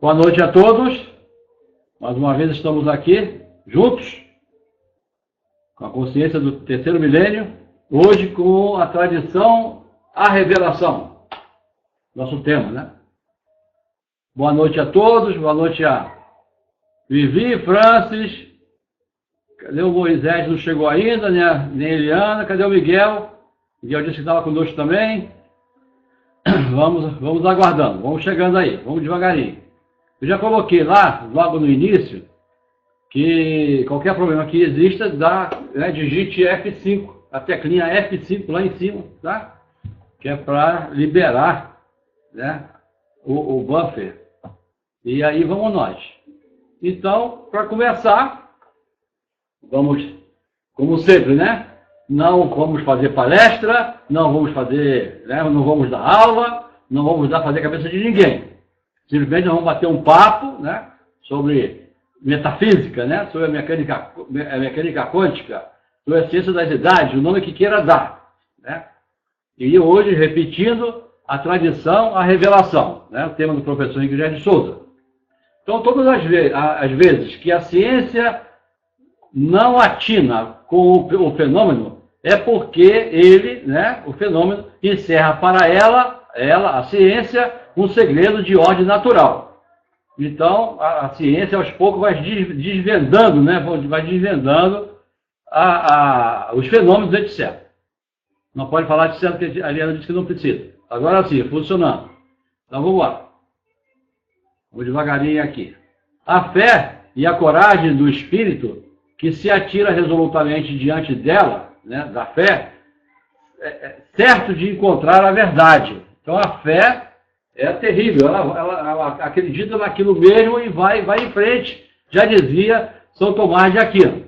Boa noite a todos. Mais uma vez estamos aqui, juntos, com a consciência do terceiro milênio, hoje com a tradição, a revelação. Nosso tema, né? Boa noite a todos, boa noite a Vivi, Francis. Cadê o Moisés? Não chegou ainda, né? Nem a Eliana. Cadê o Miguel? Miguel disse que estava conosco também. Vamos aguardando, vamos chegando aí, vamos devagarinho. Eu já coloquei lá, logo no início, que qualquer problema que exista, digite F5, a teclinha F5 lá em cima, tá? Que é para liberar, né, o buffer. E aí vamos nós. Então, para começar, vamos, como sempre, né? Não vamos fazer palestra, não vamos fazer, né, não vamos dar aula, não vamos fazer a cabeça de ninguém. Simplesmente nós vamos bater um papo, né, sobre metafísica, né, sobre a mecânica quântica, sobre a ciência das idades, o nome que queira dar. Né? E hoje, repetindo, a tradição, a revelação, né, o tema do professor Henrique de Souza. Então, todas as vezes que a ciência não atina com o fenômeno, é porque ele, né, o fenômeno, encerra para ela, a ciência, um segredo de ordem natural. Então, a ciência, aos poucos, vai desvendando, né, vai desvendando os fenômenos, etc. Não pode falar de certo, que a Eliana disse que não precisa. Agora sim, funcionando. Então, vamos lá. Vamos devagarinho aqui. A fé e a coragem do espírito que se atira resolutamente diante dela, né, da fé, é certo de encontrar a verdade. Então a fé é terrível, ela acredita naquilo mesmo e vai em frente, já dizia São Tomás de Aquino.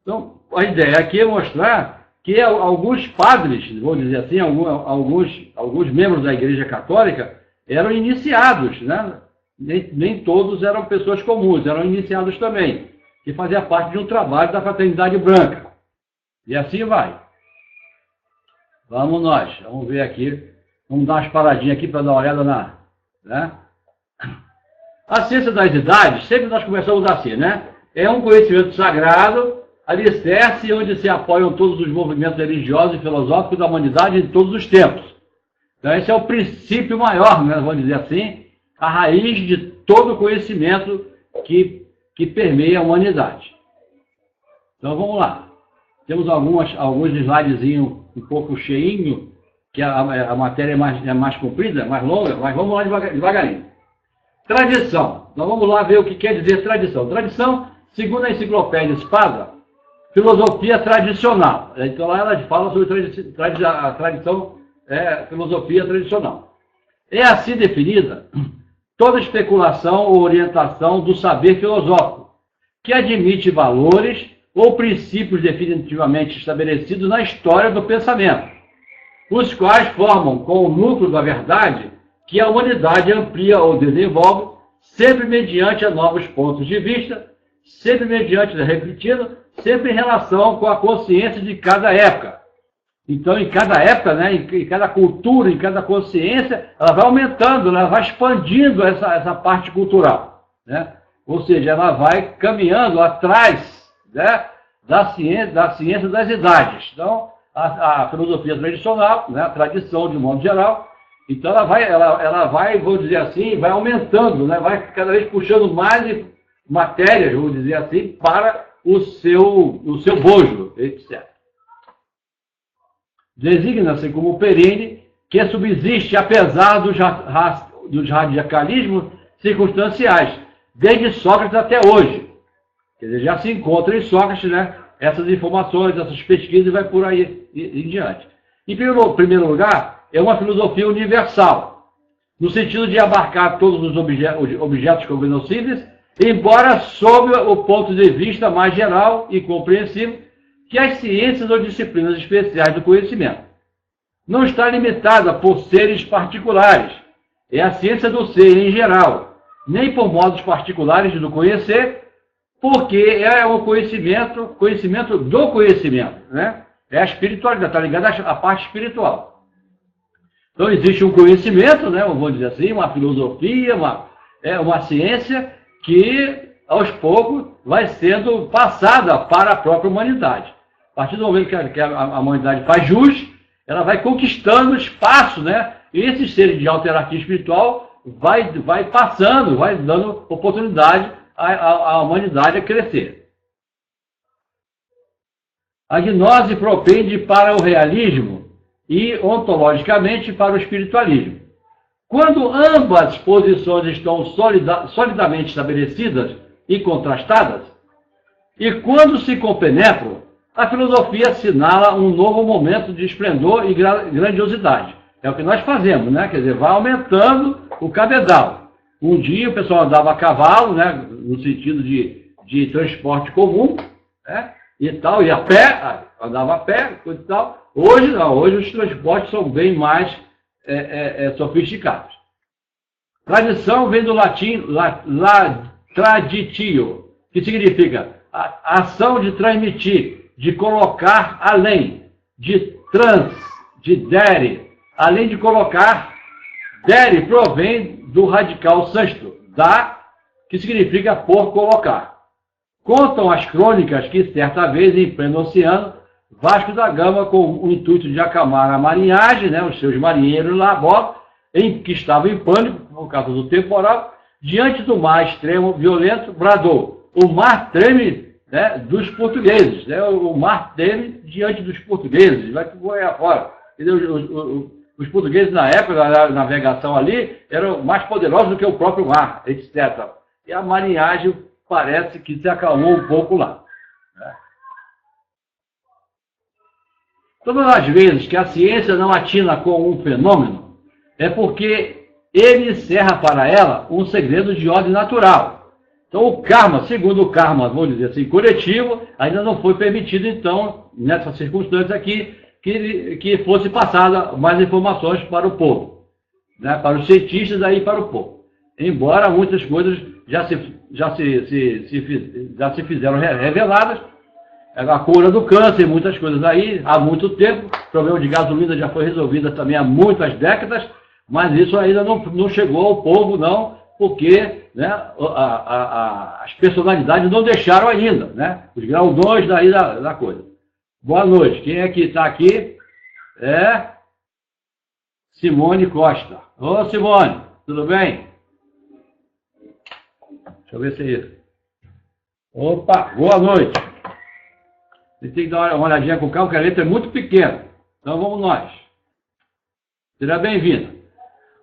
Então a ideia aqui é mostrar que alguns padres, vamos dizer assim, alguns membros da Igreja Católica eram iniciados, né? Nem todos eram pessoas comuns, eram iniciados também, que fazia parte de um trabalho da Fraternidade Branca. E assim vai. Vamos nós, vamos ver aqui, vamos dar umas paradinhas aqui para dar uma olhada né? A ciência das idades, sempre nós começamos assim, né? É um conhecimento sagrado, alicerce onde se apoiam todos os movimentos religiosos e filosóficos da humanidade em todos os tempos. Então esse é o princípio maior, né? Vamos dizer assim, a raiz de todo o conhecimento que permeia a humanidade. Então vamos lá. Temos alguns slidezinhos um pouco cheinho, que a matéria é mais comprida, mais longa, mas vamos lá devagarinho. Tradição. Então vamos lá ver o que quer dizer tradição. Tradição, segundo a enciclopédia Espada, filosofia tradicional. Então lá ela fala sobre a tradição, filosofia tradicional. É assim definida toda especulação ou orientação do saber filosófico, que admite valores ou princípios definitivamente estabelecidos na história do pensamento, os quais formam com o núcleo da verdade que a humanidade amplia ou desenvolve, sempre mediante a novos pontos de vista, sempre mediante, repetindo, sempre em relação com a consciência de cada época. Então, em cada época, né, em cada cultura, em cada consciência, ela vai aumentando, ela vai expandindo essa parte cultural. Né? Ou seja, ela vai caminhando atrás, né, da ciência das idades. Então, a filosofia tradicional, né, a tradição de um modo geral, então ela vai, vou dizer assim, vai aumentando, né, vai cada vez puxando mais matérias, vou dizer assim, para o seu bojo, etc. Designa-se como perene, que subsiste apesar dos radicalismos circunstanciais, desde Sócrates até hoje. Quer dizer, já se encontra em Sócrates, né, essas informações, essas pesquisas, e vai por aí em diante. Em primeiro lugar, é uma filosofia universal, no sentido de abarcar todos os objetos cognoscíveis, embora sob o ponto de vista mais geral e compreensível que as ciências ou disciplinas especiais do conhecimento. Não está limitada por seres particulares, é a ciência do ser em geral, nem por modos particulares do conhecer, porque é o conhecimento do conhecimento, né? É a espiritualidade, está ligada à parte espiritual. Então existe um conhecimento, né? Vamos dizer assim, uma filosofia, é uma ciência que, aos poucos, vai sendo passada para a própria humanidade. A partir do momento que a humanidade faz jus, ela vai conquistando espaço, né? E esses seres de alta hierarquia espiritual vai passando, vai dando oportunidade à humanidade a crescer. A gnose propende para o realismo e, ontologicamente, para o espiritualismo. Quando ambas posições estão solidamente estabelecidas e contrastadas, e quando se compenetram, a filosofia assinala um novo momento de esplendor e grandiosidade. É o que nós fazemos, né? Quer dizer, vai aumentando o cabedal. Um dia o pessoal andava a cavalo, né? No sentido de transporte comum, né? E tal, e a pé, andava a pé, coisa e tal. Hoje não, hoje os transportes são bem mais sofisticados. Tradição vem do latim traditio, que significa a ação de transmitir, de colocar além, de dere, além de colocar. Dere provém do radical sânscrito, que significa por colocar. Contam as crônicas que, certa vez, em pleno oceano, Vasco da Gama, com o intuito de acalmar a marinhagem, né, os seus marinheiros lá a bordo, que estavam em pânico, por causa do temporal, diante do mar extremo violento, bradou: o mar treme, né, dos portugueses, né, o mar treme diante dos portugueses, vai voar fora. Os portugueses, na época da navegação ali, eram mais poderosos do que o próprio mar, etc. E a marinhagem parece que se acalmou um pouco lá. Todas as vezes que a ciência não atina com um fenômeno, é porque ele encerra para ela um segredo de ordem natural. Então o karma, segundo o karma, vamos dizer assim, coletivo, ainda não foi permitido, então, nessa circunstância aqui, que fosse passada mais informações para o povo, né, para os cientistas e para o povo. Embora muitas coisas já se fizeram reveladas, a cura do câncer, muitas coisas aí, há muito tempo, o problema de gasolina já foi resolvido também há muitas décadas, mas isso ainda não chegou ao povo, não, porque, né, as personalidades não deixaram ainda, né, os graudões daí da coisa. Boa noite. Quem é que está aqui? É Simone Costa. Ô, Simone, tudo bem? Deixa eu ver se é isso. Opa, boa noite. Você tem que dar uma olhadinha com calma, que a letra é muito pequena. Então vamos nós. Seja bem-vindo.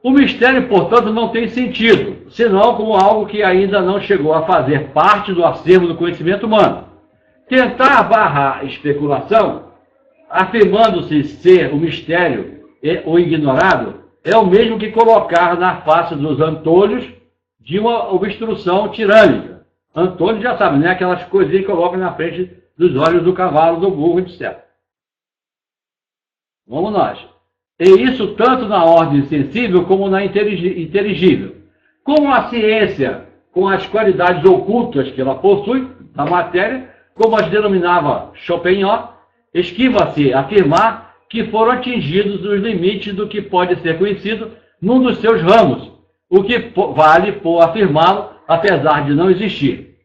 O mistério, portanto, não tem sentido, senão como algo que ainda não chegou a fazer parte do acervo do conhecimento humano. Tentar barrar especulação, afirmando-se ser o mistério ou ignorado, é o mesmo que colocar na face dos antolhos de uma obstrução tirânica. Antolho já sabe, né? Aquelas coisinhas que colocam na frente dos olhos do cavalo, do burro, etc. Vamos nós. E isso tanto na ordem sensível como na inteligível. Como a ciência, com as qualidades ocultas que ela possui, da matéria, como as denominava Schopenhauer, esquiva-se afirmar que foram atingidos os limites do que pode ser conhecido num dos seus ramos, o que vale por afirmá-lo, apesar de não existir.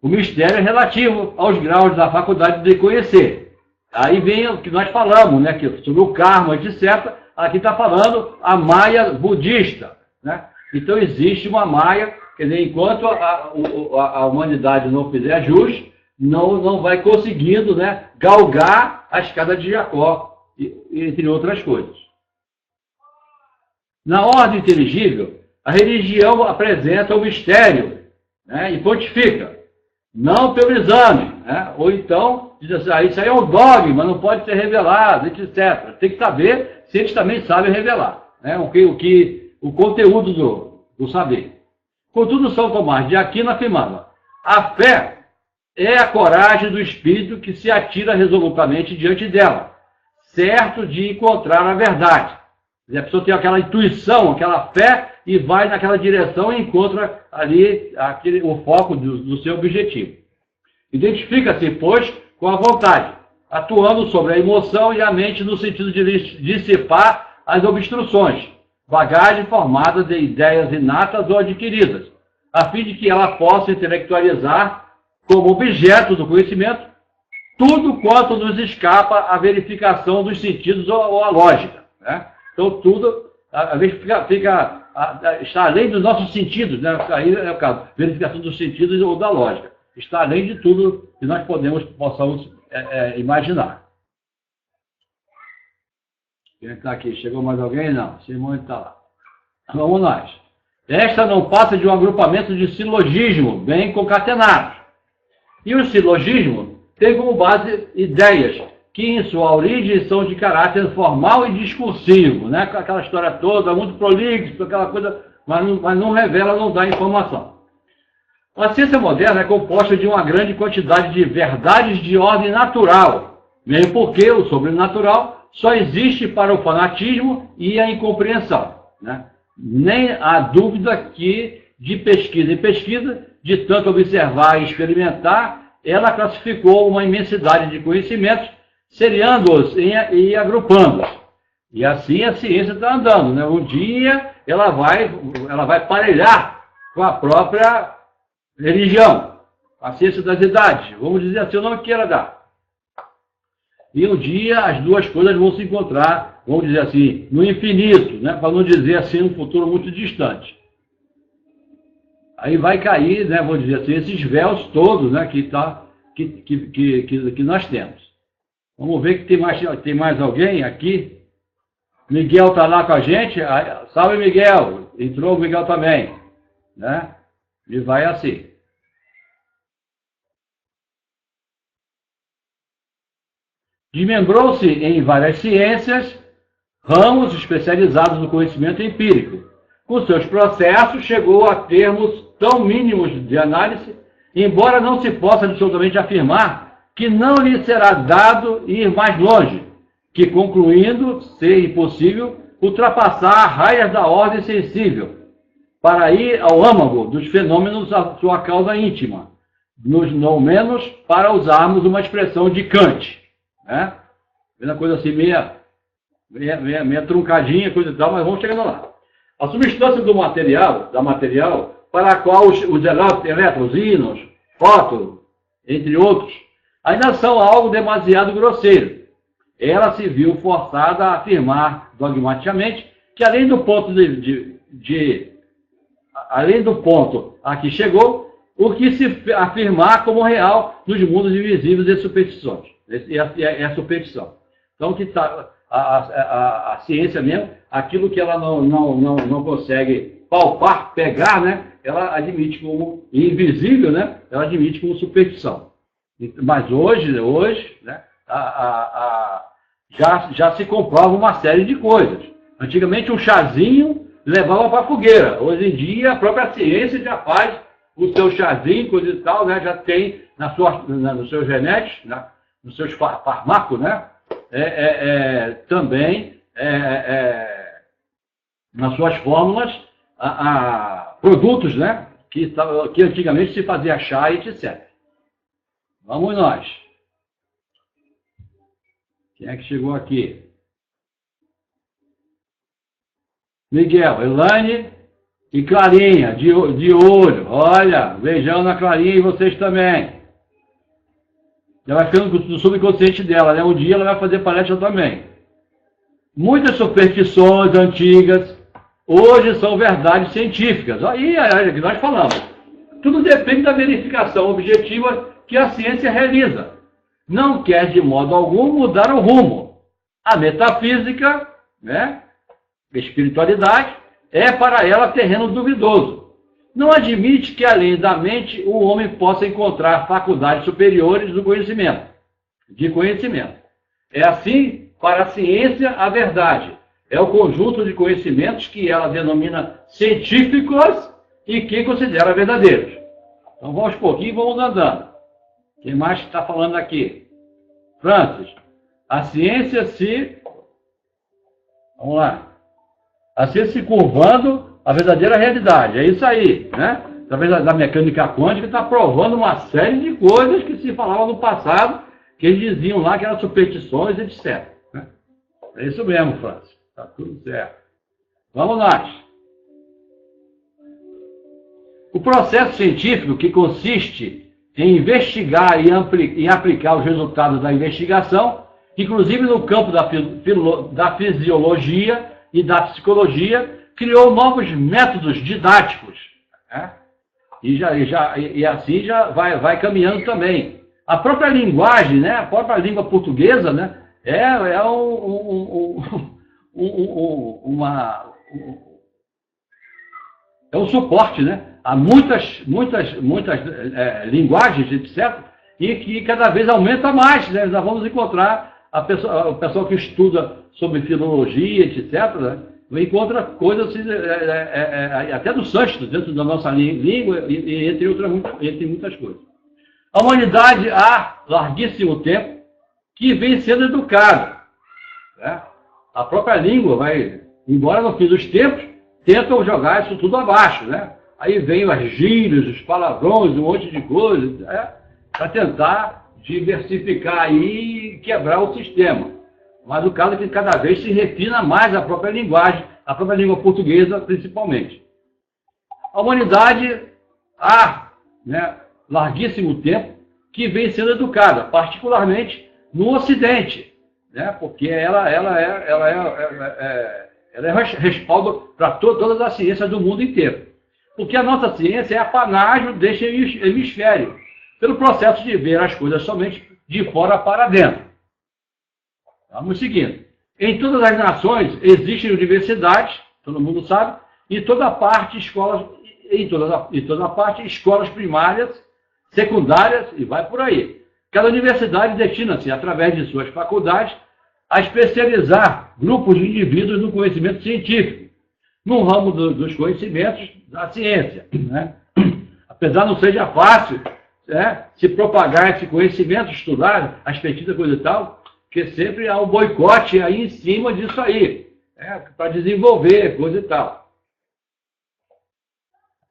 O mistério é relativo aos graus da faculdade de conhecer. Aí vem o que nós falamos, né, sobre o karma, etc. Aqui está falando a Maya budista, né? Então existe uma Maya, quer dizer, enquanto a humanidade não fizer jus, não vai conseguindo, né, galgar a escada de Jacó, entre outras coisas. Na ordem inteligível, a religião apresenta o mistério, né, e pontifica, não pelo exame, né, ou então diz assim, isso aí é um dogma, não pode ser revelado, etc. Tem que saber se eles também sabem revelar, né, o conteúdo do saber. Contudo, São Tomás de Aquino afirmava: a fé é a coragem do espírito que se atira resolutamente diante dela, certo de encontrar a verdade. A pessoa tem aquela intuição, aquela fé, e vai naquela direção e encontra ali o foco do seu objetivo. Identifica-se, pois, com a vontade, atuando sobre a emoção e a mente no sentido de dissipar as obstruções, bagagem formada de ideias inatas ou adquiridas, a fim de que ela possa intelectualizar como objeto do conhecimento tudo quanto nos escapa à verificação dos sentidos ou à lógica, né? Então, tudo, às vezes, está além dos nossos sentidos, né? Aí é o caso, verificação dos sentidos ou da lógica. Está além de tudo que nós possamos imaginar. Quem está aqui? Chegou mais alguém? Não. Simone está lá. Vamos nós. Esta não passa de um agrupamento de silogismo bem concatenados. E o silogismo tem como base ideias que, em sua origem, são de caráter formal e discursivo, né? Aquela história toda, muito prolixo, aquela coisa, mas não revela, não dá informação. A ciência moderna é composta de uma grande quantidade de verdades de ordem natural, mesmo porque o sobrenatural só existe para o fanatismo e a incompreensão, né? Nem há dúvida que, de pesquisa em pesquisa, de tanto observar e experimentar, ela classificou uma imensidade de conhecimentos, seriando-os e agrupando-os. E assim a ciência está andando, né? Um dia ela vai parelhar com a própria religião, a ciência das idades, vamos dizer assim, o nome que ela dá. E um dia as duas coisas vão se encontrar, vamos dizer assim, no infinito, né? Para não dizer assim, um futuro muito distante. Aí vai cair, né, vamos dizer assim, esses véus todos, né, que nós temos. Vamos ver que tem mais alguém aqui. Miguel está lá com a gente. Salve, Miguel. Entrou o Miguel também, né? E vai assim. Desmembrou-se em várias ciências, ramos especializados no conhecimento empírico. Com seus processos, chegou a termos tão mínimos de análise, embora não se possa absolutamente afirmar que não lhe será dado ir mais longe, que concluindo ser impossível ultrapassar raias da ordem sensível, para ir ao âmago dos fenômenos da sua causa íntima, não menos para usarmos uma expressão de Kant, né? Uma coisa assim, meia truncadinha, coisa e tal, mas vamos chegando lá. A substância da material, para a qual os elétrons, íons, fótons, entre outros, ainda são algo demasiado grosseiro. Ela se viu forçada a afirmar dogmaticamente que, além do ponto a que chegou, o que se afirmar como real nos mundos invisíveis e superstições. É a superstição. Então, que a ciência mesmo, aquilo que ela não consegue palpar, pegar, né, ela admite como invisível, né, ela admite como superstição. Mas hoje né, já se comprova uma série de coisas. Antigamente um chazinho levava para a fogueira. Hoje em dia a própria ciência já faz o seu chazinho, coisa e tal, né, já tem nos seus remédios, né, nos seus farmacos, né, também nas suas fórmulas produtos, né, que antigamente se fazia chá e etc. Vamos nós. Quem é que chegou aqui? Miguel, Elaine e Clarinha, de olho. Olha, beijão na Clarinha e vocês também. Ela vai ficando no subconsciente dela, né? Um dia ela vai fazer palestra também. Muitas superstições antigas hoje são verdades científicas. Aí é o que nós falamos. Tudo depende da verificação objetiva que a ciência realiza. Não quer de modo algum mudar o rumo. A metafísica, né, a espiritualidade, é para ela terreno duvidoso. Não admite que além da mente o homem possa encontrar faculdades superiores de conhecimento. É assim, para a ciência, a verdade é o conjunto de conhecimentos que ela denomina científicos e que considera verdadeiros. Então vamos pouquinho e vamos andando. Quem mais está falando aqui? Francis, a ciência vamos lá. A ciência se curvando a verdadeira realidade. É isso aí, né? Através da mecânica quântica está provando uma série de coisas que se falavam no passado, que eles diziam lá que eram superstições, etc. Né? É isso mesmo, Francis. Está tudo certo. Vamos nós. O processo científico, que consiste em investigar e aplicar os resultados da investigação, inclusive no campo da fisiologia e da psicologia, criou novos métodos didáticos, né? E assim já vai caminhando também. A própria linguagem, né? A própria língua portuguesa, né? É um suporte, né? Há muitas linguagens, etc., e que cada vez aumenta mais, né? Nós vamos encontrar o pessoal que estuda sobre filologia, etc., né? Encontra coisas até do sânscrito dentro da nossa língua, e entre muitas coisas. A humanidade há larguíssimo tempo que vem sendo educada, né? A própria língua vai, embora no fim dos tempos, tentam jogar isso tudo abaixo, né? Aí vem as gírias, os palavrões, um monte de coisa, né? Para tentar diversificar aí e quebrar o sistema. Mas o caso é que cada vez se refina mais a própria linguagem, a própria língua portuguesa principalmente. A humanidade há, né, larguíssimo tempo que vem sendo educada, particularmente no Ocidente, né? Porque ela é respaldo para todas as ciências do mundo inteiro. Porque a nossa ciência é apanágio deste hemisfério, pelo processo de ver as coisas somente de fora para dentro. Vamos seguindo. Em todas as nações existem universidades, todo mundo sabe, e toda parte escolas primárias, secundárias e vai por aí. Cada universidade destina-se, através de suas faculdades, a especializar grupos de indivíduos no conhecimento científico, no ramo dos conhecimentos da ciência, né? Apesar não seja fácil, né, se propagar esse conhecimento, estudar as pesquisas, coisa e tal, porque sempre há um boicote aí em cima disso aí, né, para desenvolver coisa e tal.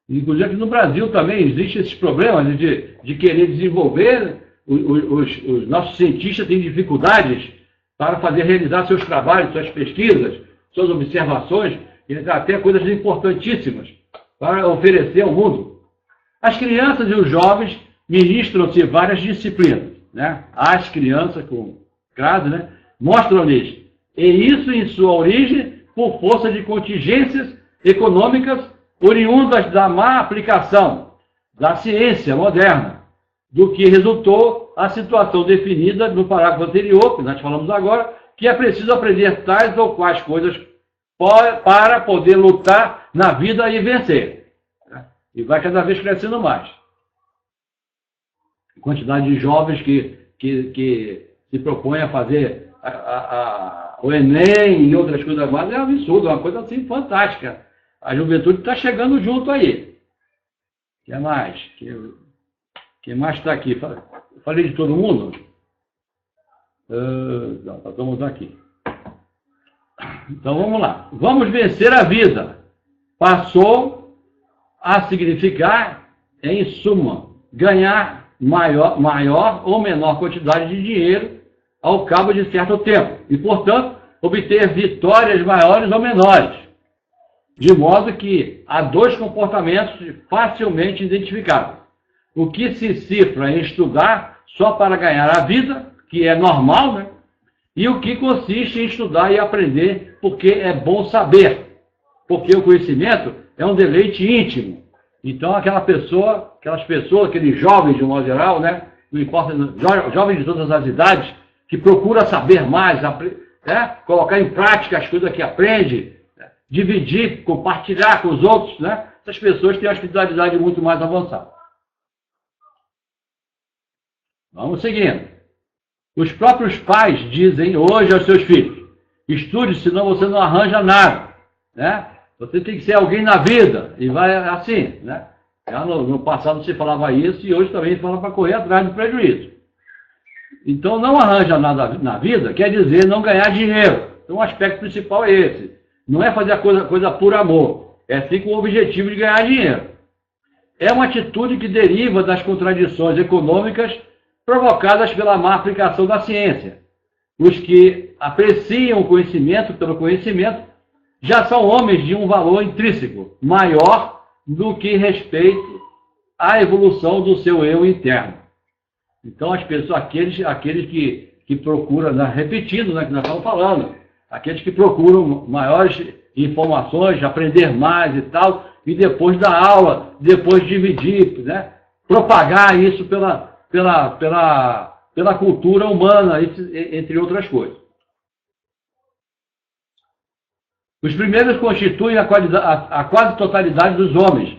Inclusive aqui no Brasil também existe esses problemas de querer desenvolver, os nossos cientistas têm dificuldades para realizar seus trabalhos, suas pesquisas, suas observações, e até coisas importantíssimas para oferecer ao mundo. As crianças e os jovens ministram-se várias disciplinas, né? As crianças, com crase, né, mostram-lhes, e isso em sua origem, por força de contingências econômicas oriundas da má aplicação da ciência moderna, do que resultou a situação definida no parágrafo anterior, que nós falamos agora, que é preciso aprender tais ou quais coisas para poder lutar na vida e vencer. E vai cada vez crescendo mais. A quantidade de jovens que se propõem a fazer o Enem e outras coisas mais é um absurdo, é uma coisa assim fantástica. A juventude está chegando junto aí. O que mais? Quem mais está aqui? Falei de todo mundo? Estamos aqui. Então vamos lá. Vamos vencer a vida. Passou a significar, em suma, ganhar maior ou menor quantidade de dinheiro ao cabo de certo tempo. E, portanto, obter vitórias maiores ou menores. De modo que há dois comportamentos facilmente identificáveis. O que se cifra em estudar só para ganhar a vida, que é normal, né? E o que consiste em estudar e aprender porque é bom saber. Porque o conhecimento é um deleite íntimo. Então, aquelas pessoas, aqueles jovens de um modo geral, né? Não importa, jovens de todas as idades, que procura saber mais, né? Colocar em prática as coisas que aprende, né? Dividir, compartilhar com os outros, né? Essas pessoas têm uma espiritualidade muito mais avançada. Vamos seguindo. Os próprios pais dizem hoje aos seus filhos: estude, senão você não arranja nada, né? Você tem que ser alguém na vida, e vai assim, né? Já no passado se falava isso, e hoje também fala para correr atrás do prejuízo. Então, não arranja nada na vida, quer dizer não ganhar dinheiro. Então, o aspecto principal é esse. Não é fazer a coisa por amor, é sim com o objetivo de ganhar dinheiro. É uma atitude que deriva das contradições econômicas provocadas pela má aplicação da ciência. Os que apreciam o conhecimento pelo conhecimento já são homens de um valor intrínseco maior do que respeito a evolução do seu eu interno. Então, as pessoas, aqueles que procuram, né, repetindo, né, que nós estamos falando, aqueles que procuram maiores informações, aprender mais e tal, e depois da aula, depois dividir, né, propagar isso pela cultura humana, entre outras coisas. Os primeiros constituem a quase totalidade dos homens,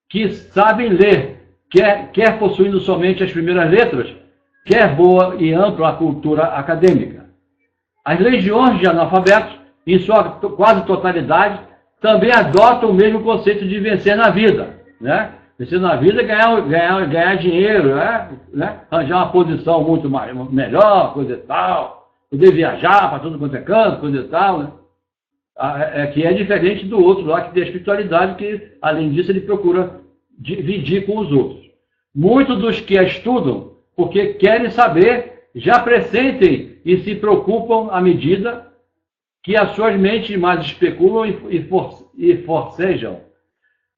que sabem ler, quer possuindo somente as primeiras letras, quer boa e ampla cultura acadêmica. As legiões de analfabetos, em sua quase totalidade, também adotam o mesmo conceito de vencer na vida, né? Vencer na vida é ganhar dinheiro, né? Arranjar uma posição muito melhor, coisa e tal, poder viajar para tudo quanto é canto, coisa e tal, né? Que é diferente do outro lá, que tem a espiritualidade, que, além disso, ele procura dividir com os outros. Muitos dos que a estudam, porque querem saber, já pressentem e se preocupam à medida que as suas mentes mais especulam e forcejam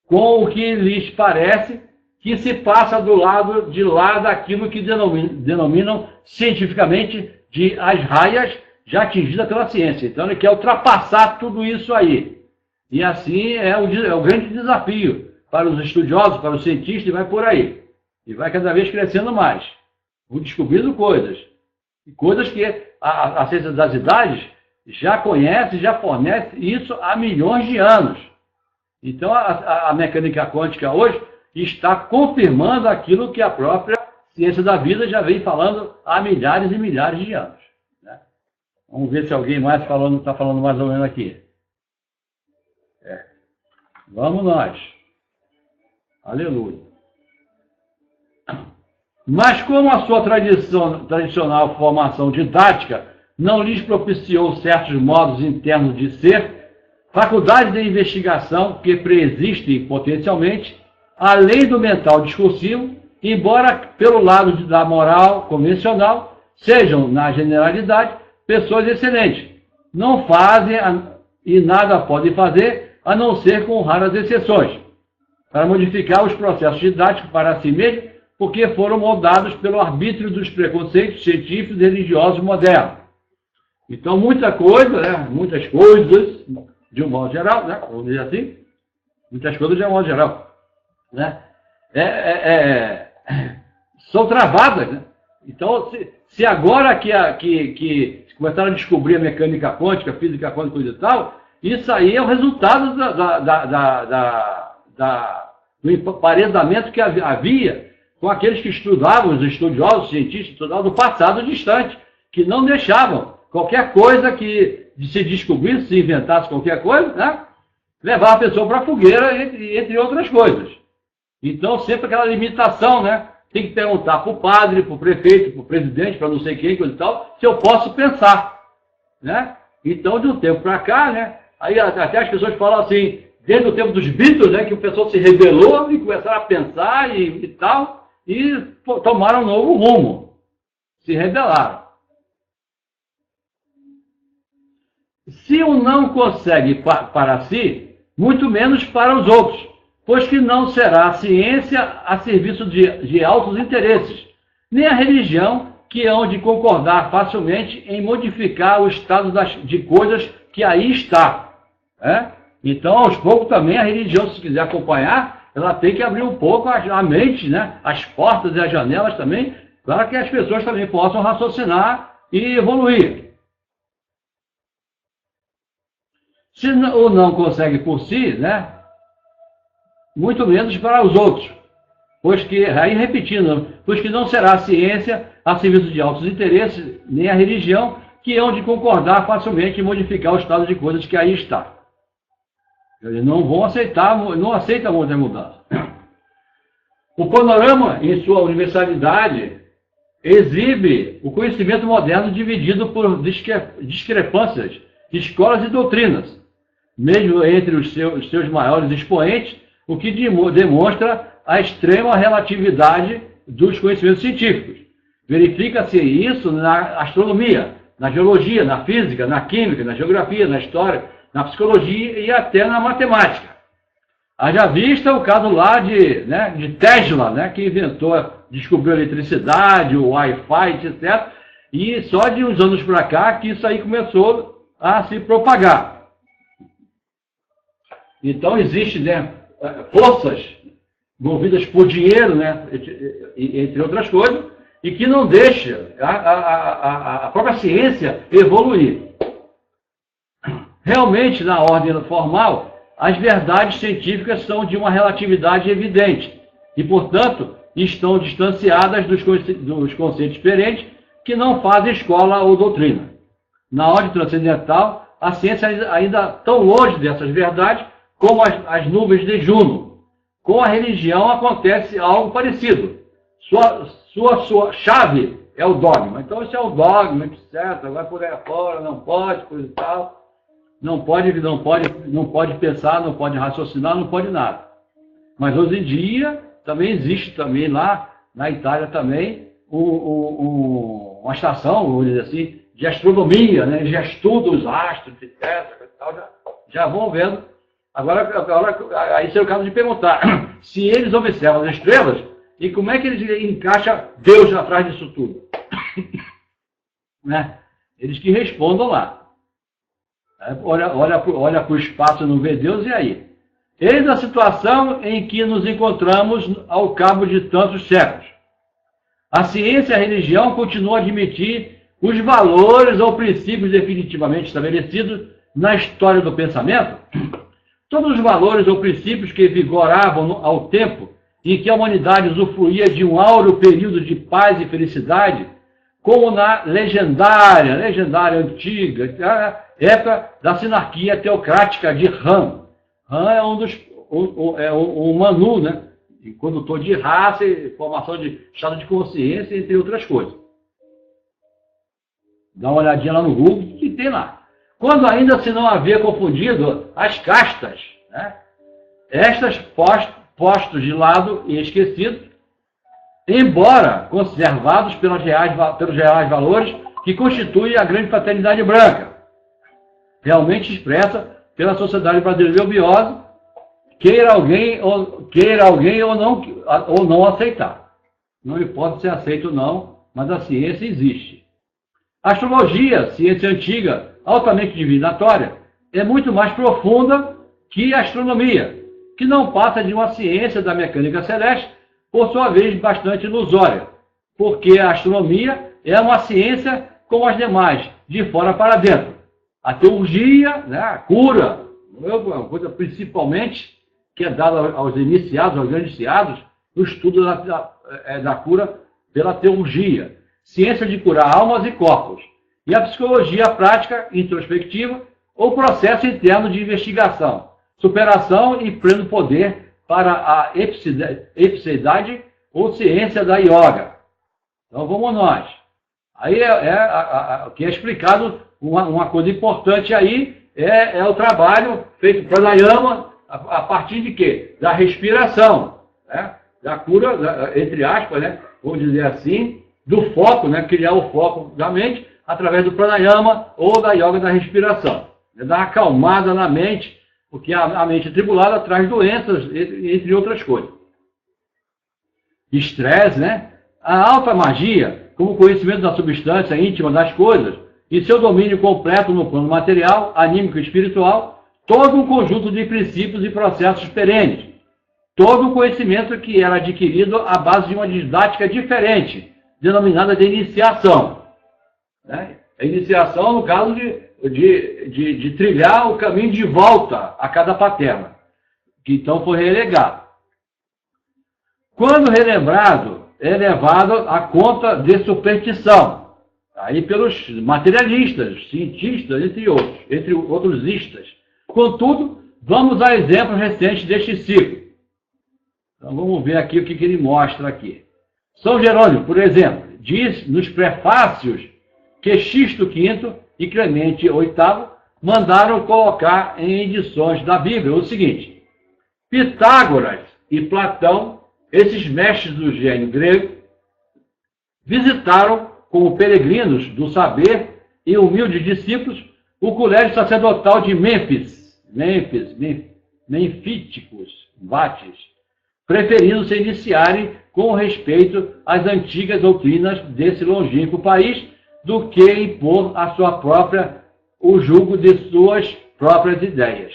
com o que lhes parece que se passa do lado de lá daquilo que denominam cientificamente de as raias já atingidas pela ciência. Então ele quer ultrapassar tudo isso aí. E assim é o grande desafio para os estudiosos, para os cientistas, e vai por aí. E vai cada vez crescendo mais. Vão descobrindo coisas. E coisas que a ciência das idades já conhece, já fornece isso há milhões de anos. Então a mecânica quântica hoje está confirmando aquilo que a própria ciência da vida já vem falando há milhares e milhares de anos. Né? Vamos ver se alguém mais está falando mais ou menos aqui. Vamos nós. Aleluia. Mas como a sua tradicional formação didática não lhes propiciou certos modos internos de ser, faculdades de investigação que preexistem potencialmente, além do mental discursivo, embora pelo lado da moral convencional, sejam, na generalidade, pessoas excelentes. Não fazem e nada podem fazer, a não ser com raras exceções, para modificar os processos didáticos para si mesmos, porque foram moldados pelo arbítrio dos preconceitos científicos e religiosos modernos. Então, muitas coisas, de um modo geral, né? Vamos dizer assim, muitas coisas de um modo geral, né? São travadas, né? Então, se agora que começaram a descobrir a mecânica quântica, a física quântica, coisa e tal, isso aí é o resultado do emparedamento que havia com aqueles que estudavam, os estudiosos, os cientistas, estudavam do passado distante, que não deixavam qualquer coisa que se descobrisse, se inventasse qualquer coisa, né, levar a pessoa para a fogueira, entre outras coisas. Então, sempre aquela limitação, né? Tem que perguntar para o padre, para o prefeito, para o presidente, para não sei quem, coisa e tal, se eu posso pensar, né? Então, de um tempo para cá, né? Aí até as pessoas falam assim, desde o tempo dos Beatles, né, que o pessoal se rebelou e começaram a pensar e tal, e tomaram um novo rumo. Se rebelaram. Se um não consegue para si, muito menos para os outros, pois que não será a ciência a serviço de altos interesses, nem a religião que hão de concordar facilmente em modificar o estado de coisas que aí está. Então, aos poucos também a religião, se quiser acompanhar, ela tem que abrir um pouco a mente, né? As portas e as janelas também, para que as pessoas também possam raciocinar e evoluir. Se o não consegue por si, né? Muito menos para os outros, pois que, aí repetindo, pois que não será a ciência a serviço de altos interesses, nem a religião, que hão de concordar facilmente em modificar o estado de coisas que aí está. Eles não vão aceitar, não aceitam muita mudança. O panorama, em sua universalidade, exibe o conhecimento moderno dividido por discrepâncias de escolas e doutrinas, mesmo entre os seus maiores expoentes, o que demonstra a extrema relatividade dos conhecimentos científicos. Verifica-se isso na astronomia, na geologia, na física, na química, na geografia, na história, na psicologia e até na matemática. Haja vista o caso lá de Tesla, né, que descobriu a eletricidade, o Wi-Fi, etc. E só de uns anos para cá que isso aí começou a se propagar. Então, existe, né, forças movidas por dinheiro, né, entre outras coisas, e que não deixa a própria ciência evoluir. Realmente, na ordem formal, as verdades científicas são de uma relatividade evidente e, portanto, estão distanciadas dos conceitos diferentes que não fazem escola ou doutrina. Na ordem transcendental, a ciência ainda tão longe dessas verdades como as nuvens de Juno. Com a religião acontece algo parecido. Sua chave é o dogma. Então, isso é o dogma, etc. Vai por aí fora, não pode, coisa e tal. Não pode pensar, não pode raciocinar, não pode nada. Mas hoje em dia também existe também lá na Itália também uma estação, vamos dizer assim, de astronomia, né? Já estuda os astros, etc. Já vão vendo. Agora aí seria o caso de perguntar se eles observam as estrelas e como é que eles encaixam Deus atrás disso tudo. Né? Eles que respondam lá. Olha para o espaço e não vê Deus, e aí? Eis a situação em que nos encontramos ao cabo de tantos séculos. A ciência e a religião continuam a admitir os valores ou princípios definitivamente estabelecidos na história do pensamento. Todos os valores ou princípios que vigoravam ao tempo em que a humanidade usufruía de um áureo período de paz e felicidade, como na legendária antiga época da sinarquia teocrática de Han. Han é um Manu, né? Condutor de raça e formação de estado de consciência, entre outras coisas. Dá uma olhadinha lá no Google, que tem lá. Quando ainda se não havia confundido as castas, né? Estas postos de lado e esquecidos, embora conservados pelos reais valores que constituem a grande fraternidade branca, realmente expressa pela sociedade brasileira obiose, queira alguém ou não aceitar. Não importa se aceita ou não, mas a ciência existe. A astrologia, ciência antiga, altamente divinatória, é muito mais profunda que a astronomia, que não passa de uma ciência da mecânica celeste, por sua vez bastante ilusória, porque a astronomia é uma ciência como as demais, de fora para dentro. A teurgia, né, a cura, uma coisa principalmente que é dada aos iniciados, aos grandes iniciados, o estudo da cura pela teurgia, ciência de curar almas e corpos, e a psicologia prática, introspectiva, ou processo interno de investigação, superação e pleno poder para a epicidade ou ciência da yoga. Então vamos nós. Aí o que é explicado, uma coisa importante aí é o trabalho feito pranayama a partir de quê? Da respiração, né? Da cura, entre aspas, né? Vamos dizer assim, do foco, né? Criar o foco da mente através do pranayama ou da yoga da respiração. Dar uma acalmada na mente, porque a mente atribulada traz doenças, entre outras coisas. Estresse, né? A alta magia, como conhecimento da substância íntima das coisas, e seu domínio completo no plano material, anímico e espiritual, todo um conjunto de princípios e processos perenes. Todo o conhecimento que era adquirido à base de uma didática diferente, denominada de iniciação. Né? A iniciação, no caso de trilhar o caminho de volta a cada paterna, que então foi relegado. Quando relembrado, é levado à conta de superstição, aí pelos materialistas, cientistas, entre outros istas. Contudo, vamos a exemplos recentes deste ciclo. Então vamos ver aqui o que ele mostra aqui. São Jerônimo, por exemplo, diz nos prefácios que Xisto V e Clemente VIII mandaram colocar em edições da Bíblia o seguinte: Pitágoras e Platão, esses mestres do gênio grego, visitaram como peregrinos do saber e humildes discípulos o colégio sacerdotal de Menfíticos, vates, preferindo se iniciarem com respeito às antigas doutrinas desse longínquo país, do que impor o jugo de suas próprias ideias.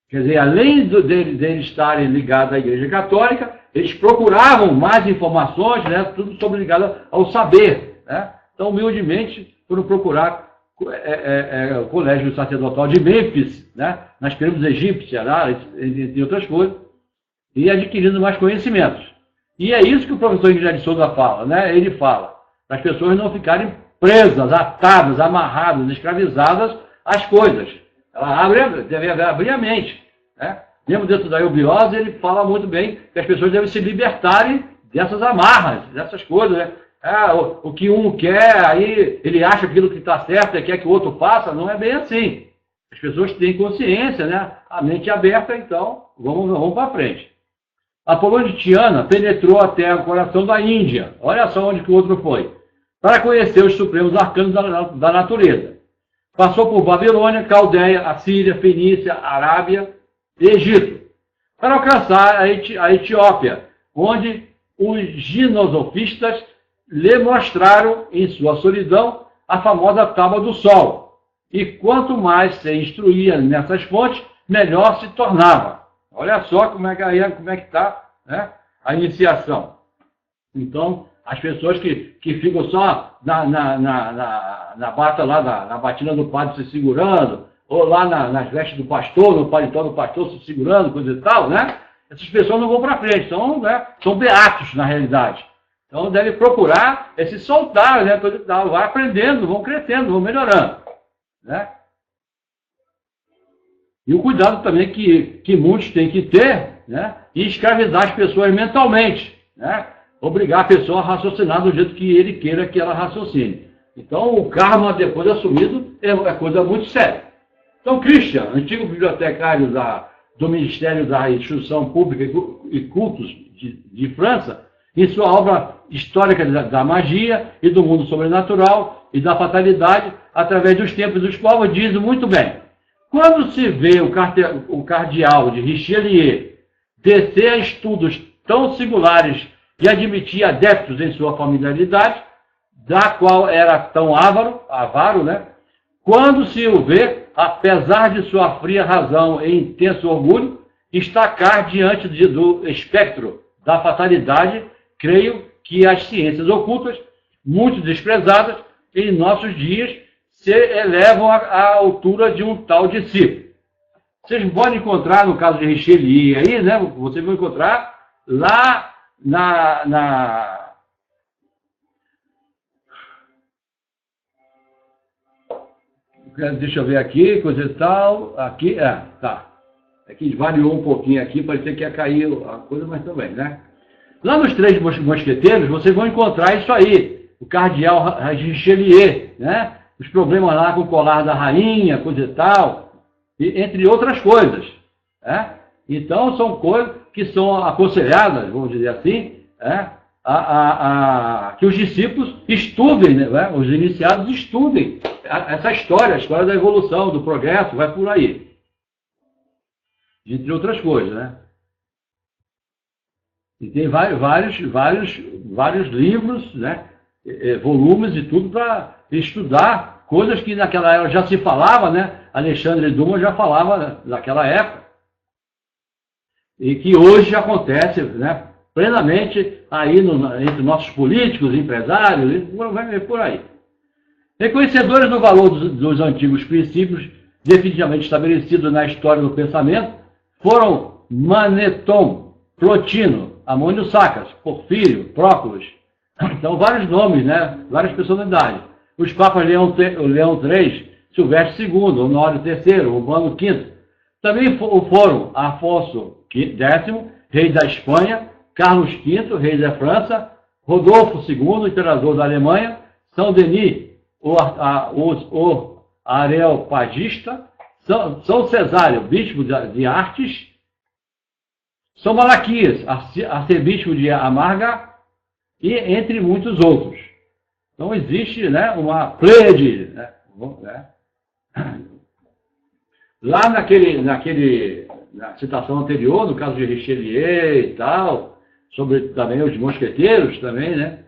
Quer dizer, além deles estarem ligados à Igreja Católica, eles procuravam mais informações, né, tudo sobre ligado ao saber. Né? Então, humildemente, foram procurar o colégio sacerdotal de Mênfis, né, nas pirâmides egípcias, lá, entre outras coisas, e adquirindo mais conhecimentos. E é isso que o professor Guilherme de Souza fala, né? Ele fala, para as pessoas não ficarem presas, atadas, amarradas, escravizadas às coisas. Ela deve abrir a mente. Né? Mesmo dentro da eubiose, ele fala muito bem que as pessoas devem se libertarem dessas amarras, dessas coisas. Né? O que um quer, aí ele acha aquilo que está certo e quer que o outro faça, não é bem assim. As pessoas têm consciência, né? A mente aberta, então vamos para frente. Apolônio de Tiana penetrou até o coração da Índia. Olha só onde que o outro foi. Para conhecer os supremos arcanos da natureza. Passou por Babilônia, Caldeia, Assíria, Fenícia, Arábia e Egito. Para alcançar a Etiópia, onde os ginosofistas lhe mostraram, em sua solidão, a famosa Tábua do Sol. E quanto mais se instruía nessas fontes, melhor se tornava. Olha só como é que está, né, a iniciação. Então, as pessoas que ficam só na bata lá, na batina do padre se segurando, ou lá nas vestes do pastor, no paletó do pastor se segurando, coisa e tal, né? Essas pessoas não vão para frente, são beatos na realidade. Então, deve procurar se soltar, né, coisa e tal, vai aprendendo, vão crescendo, vão melhorando, né? E o cuidado também que muitos têm que ter, né, e escravizar as pessoas mentalmente, né? Obrigar a pessoa a raciocinar do jeito que ele queira que ela raciocine. Então, o karma depois assumido é coisa muito séria. Então, Christian, antigo bibliotecário do Ministério da Instrução Pública e Cultos de França, em sua obra Histórica da Magia e do Mundo Sobrenatural e da Fatalidade, através dos tempos dos povos, diz muito bem: quando se vê o cardeal de Richelieu descer a estudos tão singulares e admitir adeptos em sua familiaridade, da qual era tão avaro, né? Quando se o vê, apesar de sua fria razão e intenso orgulho, estacar diante do espectro da fatalidade, creio que as ciências ocultas, muito desprezadas, em nossos dias, se elevam à altura de um tal discípulo. Vocês podem encontrar, no caso de Richelieu, aí, né? Vocês vão encontrar lá deixa eu ver aqui, coisa e tal. Aqui, tá. Aqui variou um pouquinho aqui, parecia que ia cair a coisa, mas também, né? Lá nos Três Mosqueteiros, vocês vão encontrar isso aí. O cardeal Richelieu, né? Os problemas lá com o colar da rainha, coisa e tal, entre outras coisas. Né? Então, são coisas que são aconselhadas, vamos dizer assim, que os discípulos estudem, né? Os iniciados estudem essa história, a história da evolução, do progresso, vai por aí. Entre outras coisas, né? E tem vários livros, né? Volumes e tudo para estudar coisas que naquela época já se falava, né? Alexandre Dumas já falava naquela época. E que hoje acontece, né, plenamente aí entre nossos políticos, empresários, vai por aí. Reconhecedores do valor dos antigos princípios definitivamente estabelecidos na história do pensamento foram Maneton, Plotino, Amônio Sacas, Porfírio, Próculos. Então, vários nomes, né? Várias personalidades. Os papas Leão III, Silvestre II, Honório III, Urbano V. Também foram Afonso X, rei da Espanha, Carlos V, rei da França, Rodolfo II, imperador da Alemanha, São Denis, o Areopagista, São Cesário, bispo de Artes, São Malaquias, arcebispo de Amarga, e entre muitos outros. Então existe, né, uma pleiade, né? Lá naquele na citação anterior, no caso de Richelieu e tal, sobre também os mosqueteiros também, né?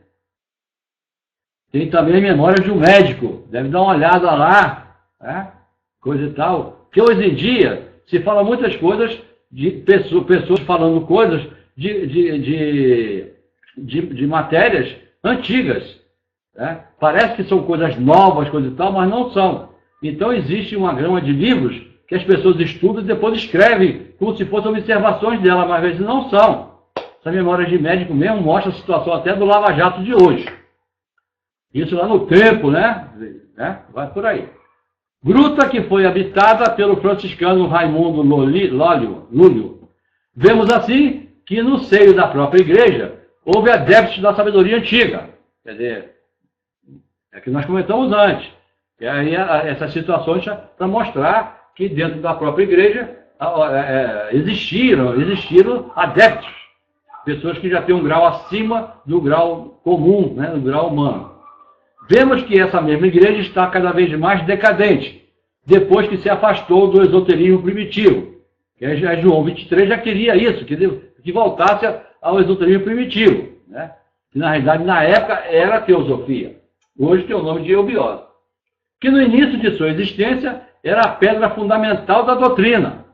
Tem também Memórias de um Médico, deve dar uma olhada lá, né? Coisa e tal. Que hoje em dia se fala muitas coisas de pessoas falando coisas de matérias antigas, né? Parece que são coisas novas, coisas e tal, mas não são. Então existe uma gama de livros que as pessoas estudam e depois escrevem como se fossem observações dela, mas às vezes não são. Essa Memória de Médico mesmo mostra a situação até do Lava Jato de hoje. Isso lá no tempo, né? Vai por aí. Gruta que foi habitada pelo franciscano Raimundo Lúlio. Vemos assim que no seio da própria igreja houve adeptos da sabedoria antiga. Quer dizer, é que nós comentamos antes. E aí essas situações para mostrar que dentro da própria igreja existiram adeptos. Pessoas que já têm um grau acima do grau comum, né, do grau humano. Vemos que essa mesma igreja está cada vez mais decadente, depois que se afastou do esoterismo primitivo. João 23 já queria isso, que voltasse ao esoterismo primitivo, né? Que na realidade, na época, era teosofia. Hoje tem o nome de eubiose. Que no início de sua existência era a pedra fundamental da doutrina.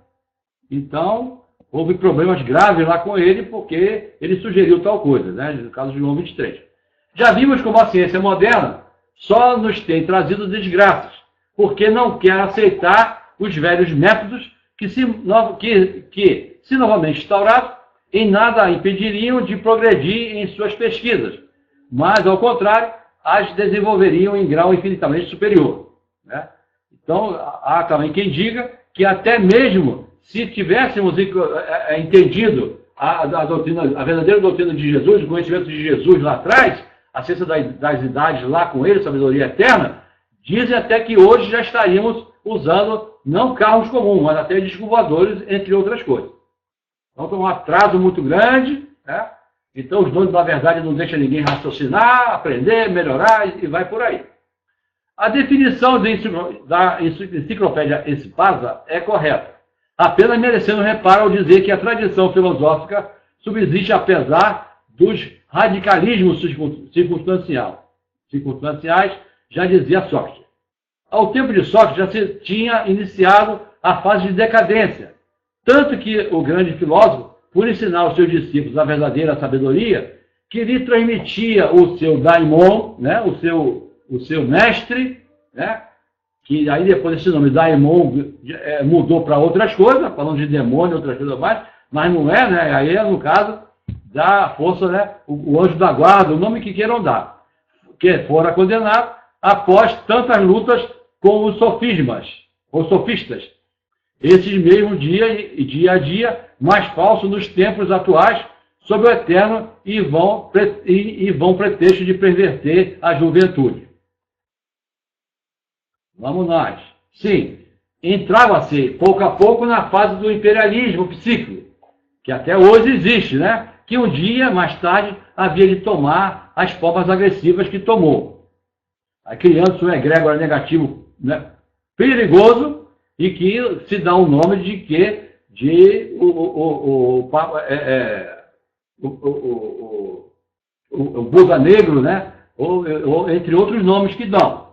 Então, houve problemas graves lá com ele, porque ele sugeriu tal coisa, né? No caso de João 23. Já vimos como a ciência moderna só nos tem trazido desgraças, porque não quer aceitar os velhos métodos que, se novamente instaurados, em nada a impediriam de progredir em suas pesquisas, mas, ao contrário, as desenvolveriam em grau infinitamente superior, né? Então, há também quem diga que até mesmo se tivéssemos entendido a verdadeira doutrina de Jesus, o conhecimento de Jesus lá atrás, a ciência das idades lá com ele, sabedoria eterna, dizem até que hoje já estaríamos usando não carros comuns, mas até discos voadores, entre outras coisas. Então tem um atraso muito grande, né? Então os donos da verdade não deixam ninguém raciocinar, aprender, melhorar e vai por aí. A definição da enciclopédia Espasa é correta, apenas merecendo reparo ao dizer que a tradição filosófica subsiste apesar dos radicalismos circunstanciais, já dizia Sócrates. Ao tempo de Sócrates já se tinha iniciado a fase de decadência, tanto que o grande filósofo, por ensinar aos seus discípulos a verdadeira sabedoria, que lhe transmitia o seu daimon, né, o seu mestre, né, que aí depois esse nome daimon mudou para outras coisas, falando de demônio, outras coisas mais, mas não é, né? Aí é no caso da força, né, o anjo da guarda, o nome que queiram dar, que fora condenado após tantas lutas com os sofistas. Esses mesmo dia a dia, mais falsos nos tempos atuais, sob o eterno e vão pretexto de perverter a juventude. Vamos nós. Sim, entrava-se pouco a pouco na fase do imperialismo psíquico, que até hoje existe, né? Que um dia, mais tarde, havia de tomar as formas agressivas que tomou. Aí criando-se um egrégora negativo, né, perigoso, e que se dá o nome o Buda Negro, né? Ou entre outros nomes que dão.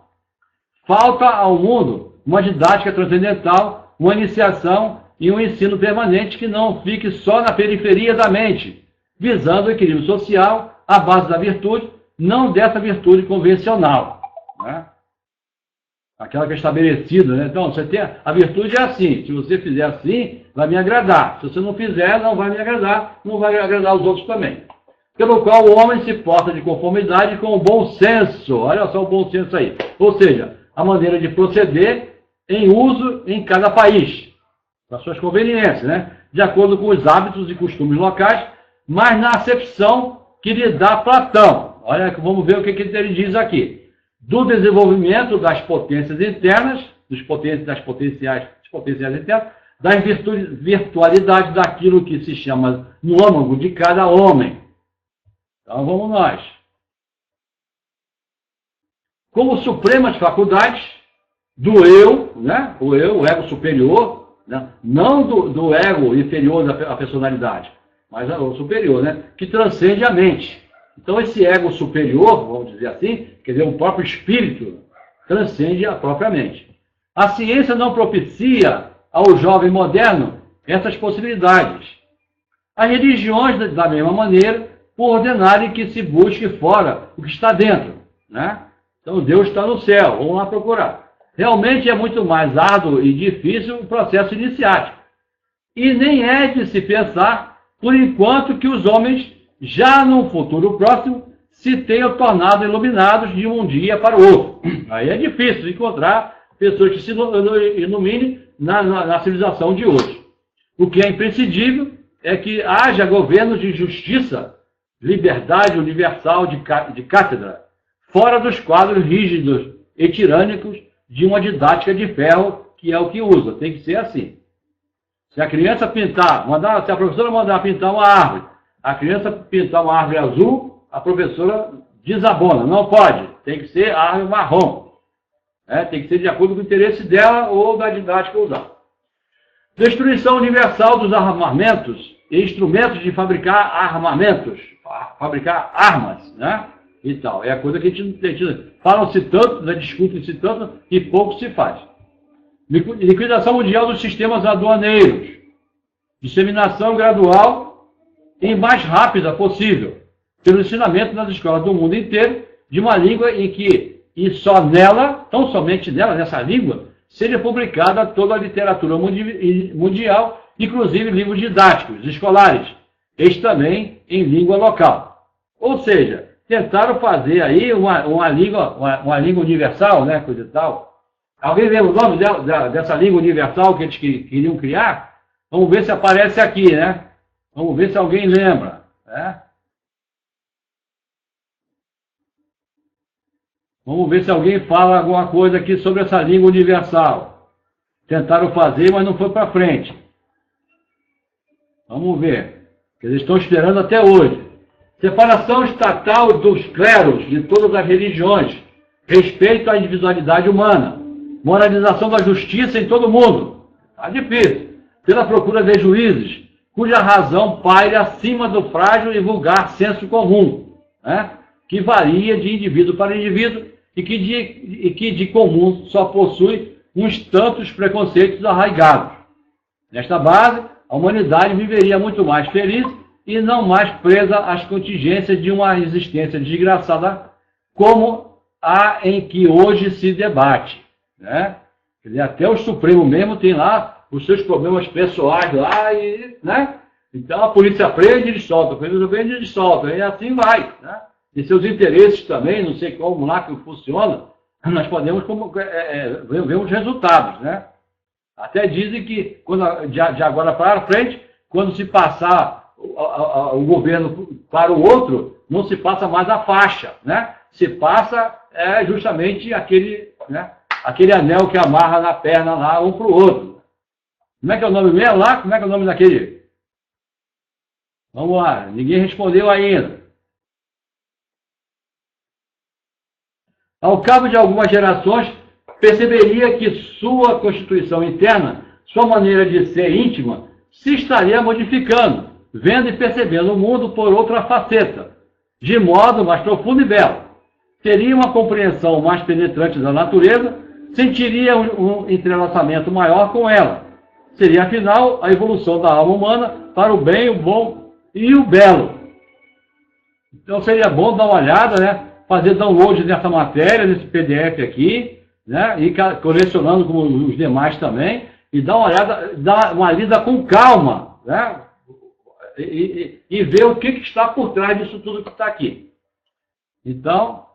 Falta ao mundo uma didática transcendental, uma iniciação e um ensino permanente que não fique só na periferia da mente, visando o equilíbrio social, à base da virtude, não dessa virtude convencional, né? Aquela que é estabelecida, né? Então, a virtude é assim, se você fizer assim, vai me agradar. Se você não fizer, não vai me agradar, não vai agradar os outros também. Pelo qual o homem se porta de conformidade com o bom senso. Olha só o bom senso aí. Ou seja, a maneira de proceder em uso em cada país, para suas conveniências, né? De acordo com os hábitos e costumes locais, mas na acepção que lhe dá Platão. Olha, vamos ver o que ele diz aqui. Do desenvolvimento das potências internas, das potenciais internas, das virtualidades daquilo que se chama no âmago de cada homem. Então vamos nós. Como supremas faculdades do eu, né? O ego superior, né? Não do ego inferior da personalidade, mas o superior, né? Que transcende a mente. Então esse ego superior, vamos dizer assim, quer dizer, o próprio espírito, transcende a própria mente. A ciência não propicia ao jovem moderno essas possibilidades. As religiões, da mesma maneira, por ordenarem que se busque fora o que está dentro, né? Então Deus está no céu, vamos lá procurar. Realmente é muito mais árduo e difícil o processo iniciático. E nem é de se pensar, por enquanto, que os homens, já num futuro próximo, se tenham tornado iluminados de um dia para o outro. Aí é difícil encontrar pessoas que se iluminem na civilização de hoje. O que é imprescindível é que haja governos de justiça, liberdade universal de cátedra, fora dos quadros rígidos e tirânicos de uma didática de ferro, que é o que usa. Tem que ser assim. Se a criança pintar, se a professora mandar pintar uma árvore, a criança pintar uma árvore azul, a professora desabona. Não pode. Tem que ser árvore marrom. Tem que ser de acordo com o interesse dela ou da didática usada. Destruição universal dos armamentos e instrumentos de fabricar armamentos, fabricar armas, né? E tal. É a coisa que a gente falam-se tanto, né? Discutem-se tanto e pouco se faz. Liquidação mundial dos sistemas aduaneiros. Disseminação gradual e mais rápida possível, pelo ensinamento nas escolas do mundo inteiro, de uma língua em que, e só nela, tão somente nela, nessa língua, seja publicada toda a literatura mundial, inclusive livros didáticos, escolares, este também em língua local. Ou seja, tentaram fazer aí uma língua universal, né, coisa e tal. Alguém lembra o nome dessa língua universal que eles queriam criar? Vamos ver se aparece aqui, né? Vamos ver se alguém lembra, né? Vamos ver se alguém fala alguma coisa aqui sobre essa língua universal. Tentaram fazer, mas não foi para frente. Vamos ver. Eles estão esperando até hoje. Separação estatal dos clérigos de todas as religiões. Respeito à individualidade humana. Moralização da justiça em todo o mundo. Está difícil. Pela procura de juízes, cuja razão paira acima do frágil e vulgar senso comum, né? Que varia de indivíduo para indivíduo e que de comum só possui uns tantos preconceitos arraigados. Nesta base, a humanidade viveria muito mais feliz e não mais presa às contingências de uma existência desgraçada como a em que hoje se debate, né? Quer dizer, até o Supremo mesmo tem lá os seus problemas pessoais lá, e, né? Então a polícia prende e eles soltam, a polícia prende e eles soltam, e assim vai, né? E seus interesses também, não sei como lá que funciona, nós podemos ver os resultados, né? Até dizem que de agora para frente, quando se passar o governo para o outro, não se passa mais a faixa, né? Se passa justamente aquele, né? Aquele anel que amarra na perna lá um para o outro. Como é que é o nome mesmo lá? Como é que é o nome daquele? Vamos lá, ninguém respondeu ainda. Ao cabo de algumas gerações, perceberia que sua constituição interna, sua maneira de ser íntima, se estaria modificando, vendo e percebendo o mundo por outra faceta, de modo mais profundo e belo. Teria uma compreensão mais penetrante da natureza, sentiria um entrelaçamento maior com ela. Seria, afinal, a evolução da alma humana para o bem, o bom e o belo. Então seria bom dar uma olhada, né? Fazer download dessa matéria, desse PDF aqui, né? E colecionando com os demais também, e dar uma olhada, dar uma lida com calma, né? E ver o que está por trás disso tudo que está aqui. Então,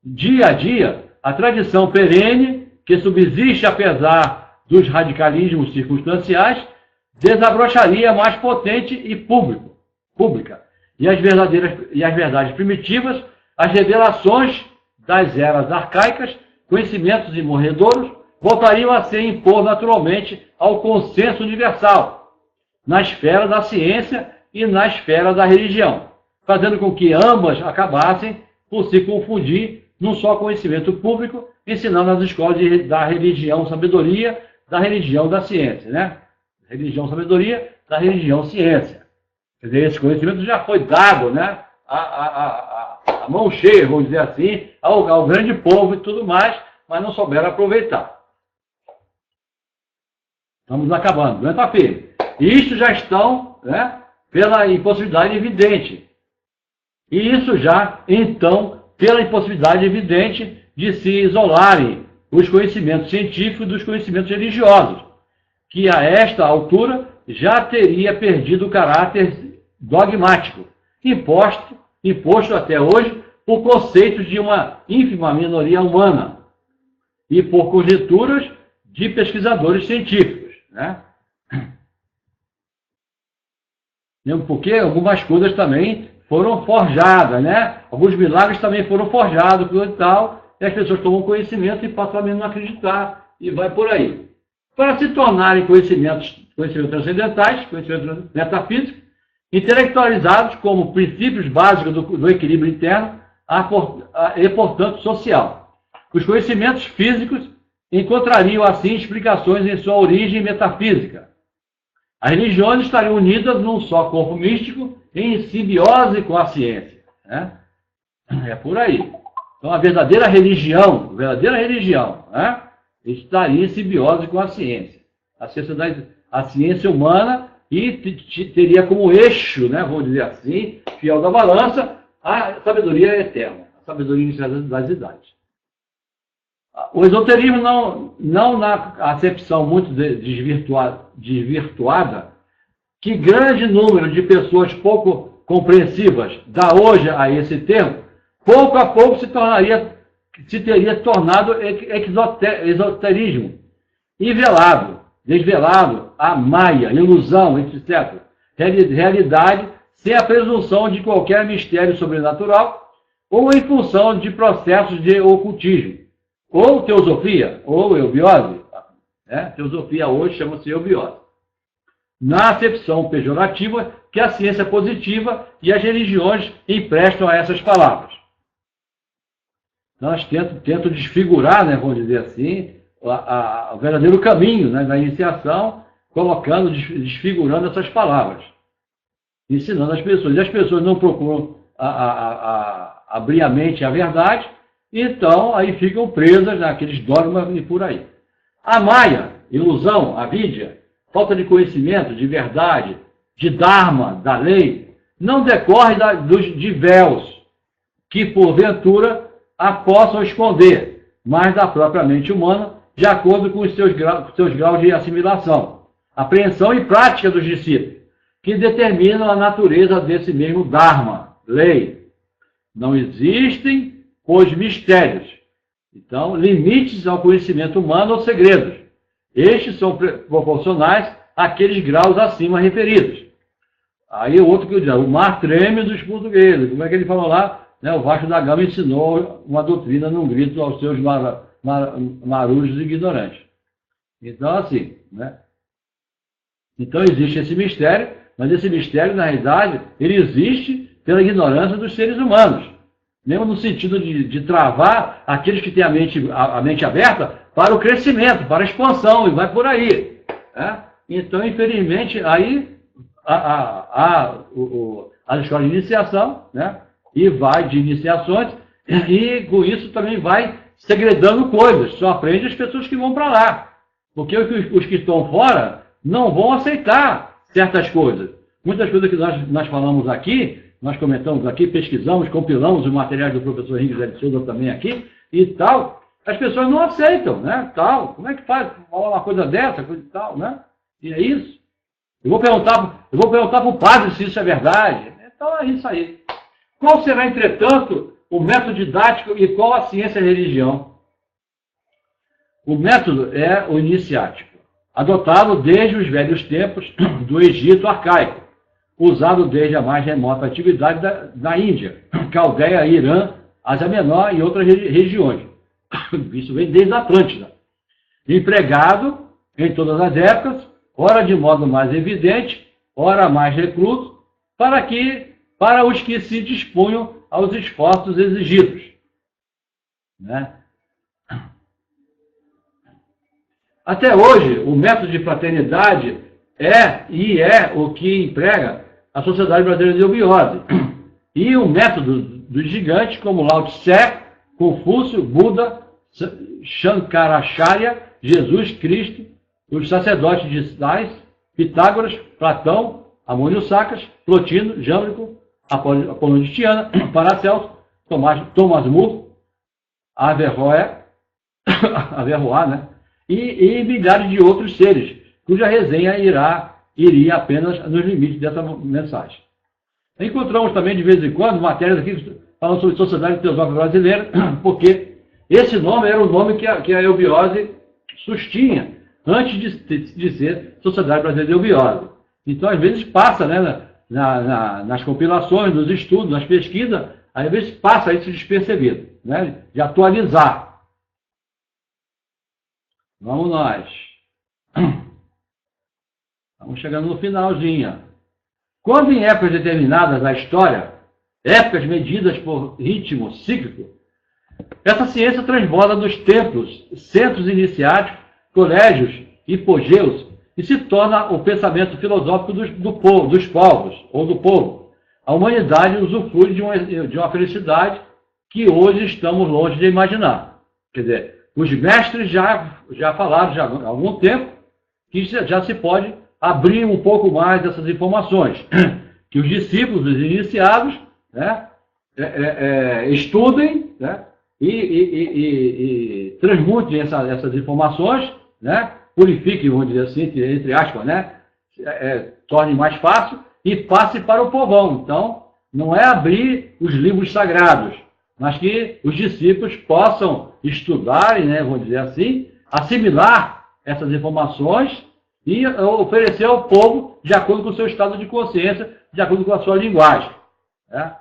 dia a dia, a tradição perene, que subsiste apesar dos radicalismos circunstanciais, desabrocharia mais potente e pública. E as verdades primitivas, as revelações das eras arcaicas, conhecimentos imorredouros, voltariam a se impor naturalmente ao consenso universal, na esfera da ciência e na esfera da religião, fazendo com que ambas acabassem por se confundir num só conhecimento público, ensinando nas escolas da religião sabedoria, da religião da ciência, né? Religião, sabedoria, da religião, ciência. Quer dizer, esse conhecimento já foi dado, né? A mão cheia, vamos dizer assim, ao grande povo e tudo mais, mas não souberam aproveitar. Estamos acabando, aguenta firme. E isso já estão, né, pela impossibilidade evidente. E isso já, então, pela impossibilidade evidente de se isolarem os conhecimentos científicos dos conhecimentos religiosos, que a esta altura já teria perdido o caráter dogmático, imposto até hoje por conceitos de uma ínfima minoria humana e por conjecturas de pesquisadores científicos, né? Mesmo porque algumas coisas também foram forjadas, né? Alguns milagres também foram forjados e tal, e as pessoas tomam conhecimento e passam a não acreditar, e vai por aí. Para se tornarem conhecimentos transcendentais, conhecimentos metafísicos, intelectualizados como princípios básicos do equilíbrio interno e, portanto, social. Os conhecimentos físicos encontrariam, assim, explicações em sua origem metafísica. As religiões estariam unidas num só corpo místico, em simbiose com a ciência, né? É por aí. Então, a verdadeira religião, né, estaria em simbiose com a ciência. A ciência humana e teria como eixo, né, vamos dizer assim, fiel da balança, a sabedoria eterna, a sabedoria iniciada das idades. O esoterismo não na acepção muito desvirtuada, que grande número de pessoas pouco compreensivas dá hoje a esse termo, pouco a pouco se teria tornado esoterismo, desvelado, a maia, ilusão, etc. Realidade sem a presunção de qualquer mistério sobrenatural ou em função de processos de ocultismo, ou teosofia, ou eubiose. Né? Teosofia hoje chama-se eubiose. Na acepção pejorativa que a ciência positiva e as religiões emprestam a essas palavras. Então, elas tentam desfigurar, né, vamos dizer assim, o verdadeiro caminho, né, da iniciação, colocando, desfigurando essas palavras, ensinando as pessoas. E as pessoas não procuram abrir a mente à verdade, então aí ficam presas naqueles dogmas e por aí. A maia, ilusão, avidya, falta de conhecimento, de verdade, de dharma, da lei, não decorre de véus que, porventura, a possam esconder, mas da própria mente humana, de acordo com os seus graus de assimilação, apreensão e prática dos discípulos, que determinam a natureza desse mesmo dharma, lei. Não existem, pois, mistérios. Então, limites ao conhecimento humano ou segredos. Estes são proporcionais àqueles graus acima referidos. Aí o outro que eu digo, o mar treme dos portugueses. Como é que ele falou lá? Né, o Vasco da Gama ensinou uma doutrina num grito aos seus marujos ignorantes. Então, assim, né? Então existe esse mistério, mas esse mistério, na realidade, ele existe pela ignorância dos seres humanos. Mesmo no sentido de travar aqueles que têm a mente aberta para o crescimento, para a expansão, e vai por aí. Né? Então, infelizmente, aí as escolas de iniciação, né? E vai de iniciações, e com isso também vai segredando coisas. Só aprende as pessoas que vão para lá. Porque os que estão fora não vão aceitar certas coisas. Muitas coisas que nós falamos aqui, nós comentamos aqui, pesquisamos, compilamos os materiais do professor Henrique de Souza também aqui, e tal, as pessoas não aceitam, né? Tal, como é que faz falar uma coisa dessa, coisa e tal, né? E é isso. Eu vou perguntar para o padre se isso é verdade. Então é isso aí. Qual será, entretanto, o método didático e qual a ciência e a religião? O método é o iniciático, adotado desde os velhos tempos do Egito arcaico, usado desde a mais remota antiguidade da Índia, Caldeia, Irã, Ásia Menor e outras regiões. Isso vem desde a Atlântida. Empregado em todas as épocas, ora de modo mais evidente, ora mais recluso, para os que se dispunham aos esforços exigidos. Né? Até hoje, o método de fraternidade é o que emprega a Sociedade Brasileira de Eubiose. E o método dos gigantes, como Lao Tse, Confúcio, Buda, Shankaracharya, Jesus Cristo, os sacerdotes de Sais, Pitágoras, Platão, Amônio Sacas, Plotino, Jâmblico, Apolônio de Tiana, Paracelso, Thomas More, Averroé, né? E milhares de outros seres, cuja resenha iria apenas nos limites dessa mensagem. Encontramos também, de vez em quando, matérias aqui falando sobre Sociedade Teosófica Brasileira, porque esse nome era o nome que a eubiose sustinha, antes de ser Sociedade Brasileira de Eubiose. Então, às vezes, passa, né, nas compilações, nos estudos, nas pesquisas, às vezes passa isso despercebido, né, de atualizar. Vamos nós. Estamos chegando no finalzinho. Quando em épocas determinadas da história, épocas medidas por ritmo cíclico, essa ciência transborda dos templos, centros iniciáticos, colégios, hipogeus, e se torna o pensamento filosófico dos povos, ou do povo. A humanidade usufrui de uma felicidade que hoje estamos longe de imaginar. Quer dizer, os mestres já falaram já há algum tempo que já se pode abrir um pouco mais dessas informações, que os discípulos, os iniciados, né, estudem, né, e transmutem essas informações, né, purifiquem, vamos dizer assim, entre aspas, né, torne mais fácil e passe para o povão. Então, não é abrir os livros sagrados, mas que os discípulos possam estudarem, né, vamos dizer assim, assimilar essas informações e oferecer ao povo de acordo com o seu estado de consciência, de acordo com a sua linguagem. Né?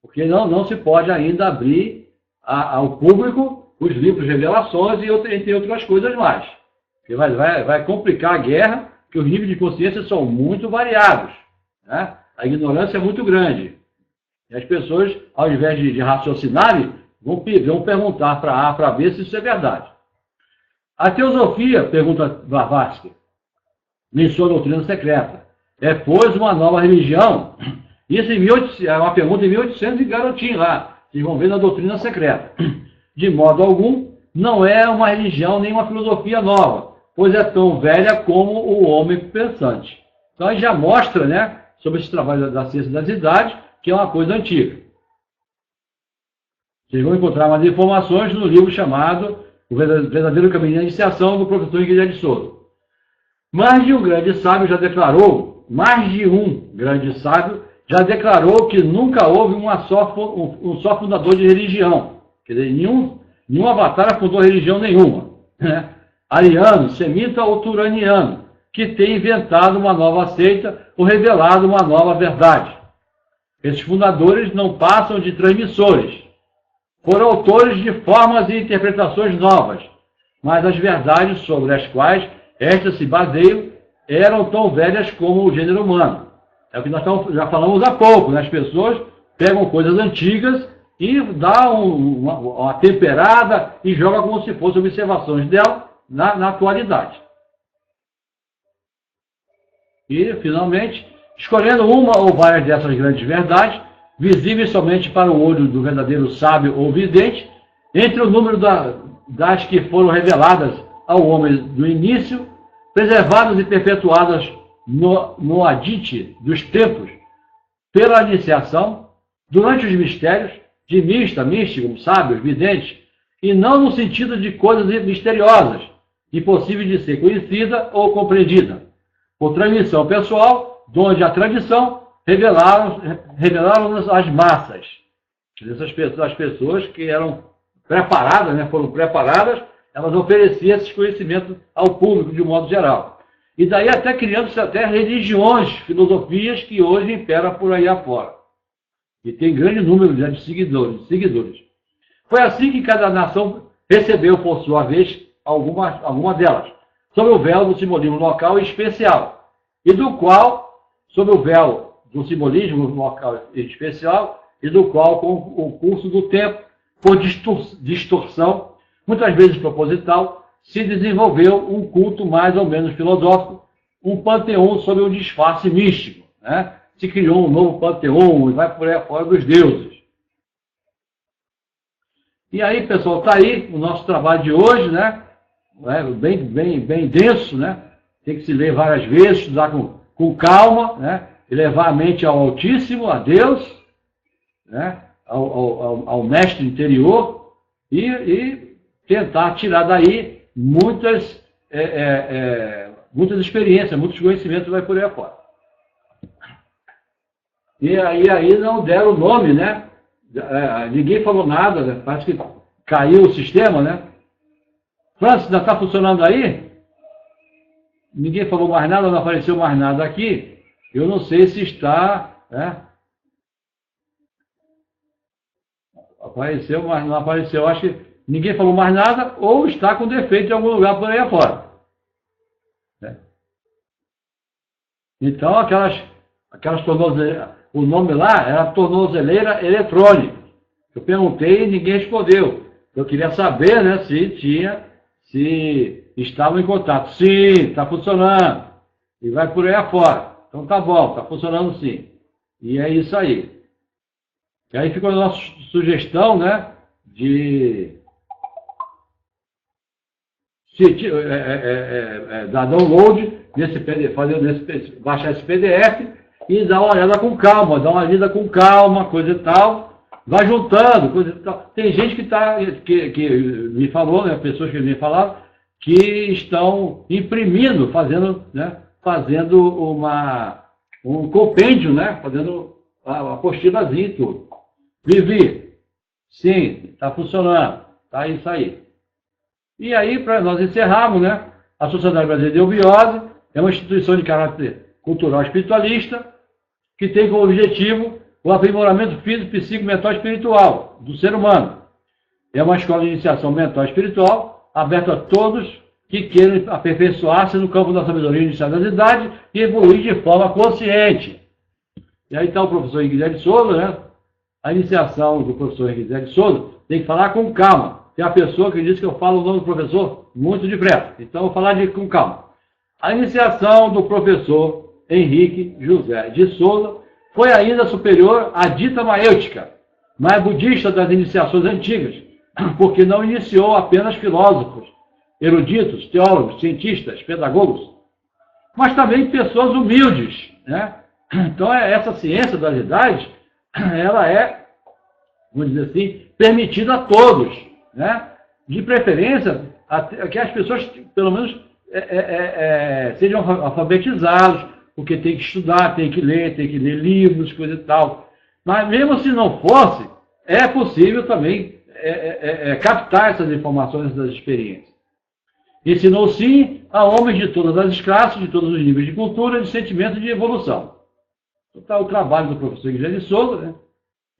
Porque não se pode ainda abrir ao público os livros de revelações e entre outras coisas mais. Porque vai complicar a guerra, porque os níveis de consciência são muito variados. Né? A ignorância é muito grande. E as pessoas, ao invés de raciocinarem, vão perguntar para A, para B, se isso é verdade. A teosofia, pergunta Blavatsky, em sua doutrina secreta, pois, uma nova religião? Isso é uma pergunta em 1800 e garotinho lá. Vocês vão ver na doutrina secreta. De modo algum, não é uma religião nem uma filosofia nova, pois é tão velha como o homem pensante. Então, aí já mostra, né, sobre esse trabalho da ciência das idades, que é uma coisa antiga. Vocês vão encontrar mais informações no livro chamado O Verdadeiro Caminho da Iniciação, do professor Guilherme de Souza. Mais de um grande sábio já declarou que nunca houve um só fundador de religião. Quer dizer, nenhum avatar fundou religião nenhuma. Né? Ariano, semita ou turaniano, que tem inventado uma nova seita ou revelado uma nova verdade. Esses fundadores não passam de transmissores. Foram autores de formas e interpretações novas, mas as verdades sobre as quais estas se baseiam eram tão velhas como o gênero humano. É o que nós já falamos há pouco, né? As pessoas pegam coisas antigas e dão uma temperada e jogam como se fossem observações dela na atualidade. E, finalmente, escolhendo uma ou várias dessas grandes verdades, visíveis somente para o olho do verdadeiro sábio ou vidente, entre o número das que foram reveladas ao homem do início, preservadas e perpetuadas no adite dos tempos, pela iniciação, durante os mistérios, de místico, sábios, videntes, e não no sentido de coisas misteriosas, impossíveis de ser conhecida ou compreendida, por transmissão pessoal, donde a tradição revelaram-nos às massas. As pessoas que eram preparadas, né, foram preparadas, elas ofereciam esses conhecimentos ao público de um modo geral. E daí até criando-se até religiões, filosofias que hoje imperam por aí afora. E tem grande número de seguidores. Foi assim que cada nação recebeu, por sua vez, alguma delas, sob o véu do simbolismo local e especial, e do qual, sob o véu do simbolismo local e especial, e do qual, com o curso do tempo, por distorção, muitas vezes proposital, se desenvolveu um culto mais ou menos filosófico, um panteão sob um disfarce místico, né? Se criou um novo panteão e vai por aí fora dos deuses. E aí, pessoal, está aí o nosso trabalho de hoje, né? Bem denso, né? Tem que se ler várias vezes, estudar com calma, né? E levar a mente ao Altíssimo, a Deus, né? ao mestre interior e tentar tirar daí muitas experiências, muitos conhecimentos vai por aí afora. E aí não deram o nome, né? Ninguém falou nada, né? Parece que caiu o sistema, né? Francis, ainda está funcionando aí? Ninguém falou mais nada, não apareceu mais nada aqui. Eu não sei se está, né? Apareceu, mas não apareceu. Acho que ninguém falou mais nada ou está com defeito em algum lugar por aí afora. Né? Então, aquelas tornozeleiras, o nome lá era tornozeleira eletrônica. Eu perguntei e ninguém respondeu. Eu queria saber, né, se estavam em contato. Sim, está funcionando. E vai por aí afora. Então tá bom, está funcionando sim. E é isso aí. E aí ficou a nossa sugestão, né, de dar download nesse PDF, baixar esse PDF e dar uma olhada com calma, dar uma lida com calma, coisa e tal. Vai juntando, coisa e tal. Tem gente que me falou, né, pessoas que me falaram, que estão imprimindo, fazendo um compêndio, né, fazendo a apostilazinha e tudo. Vivi, sim, está funcionando, tá isso aí. E aí, para nós encerrarmos, né, a Sociedade Brasileira de Eubiose é uma instituição de caráter cultural espiritualista que tem como objetivo o aprimoramento físico, psíquico, mental e espiritual do ser humano. É uma escola de iniciação mental e espiritual aberta a todos que queiram aperfeiçoar-se no campo da sabedoria inicial das idades e evoluir de forma consciente. E aí está o professor Guilherme de Souza, né? A iniciação do professor Guilherme de Souza tem que falar com calma. Tem a pessoa que diz que eu falo o nome do professor muito depressa. Então, eu vou falar com calma. A iniciação do professor Henrique José de Souza foi ainda superior à dita maêutica, mais budista das iniciações antigas, porque não iniciou apenas filósofos, eruditos, teólogos, cientistas, pedagogos, mas também pessoas humildes, né? Então, essa ciência das idades, ela é, vamos dizer assim, permitida a todos, né? De preferência, que as pessoas, pelo menos, sejam alfabetizados, porque tem que estudar, tem que ler livros, coisa e tal. Mas mesmo se não fosse, é possível também captar essas informações, essas experiências. Ensinou, sim, a homens de todas as classes, de todos os níveis de cultura, de sentimento e de evolução. Então, tá o trabalho do professor Guilherme de Souza, né?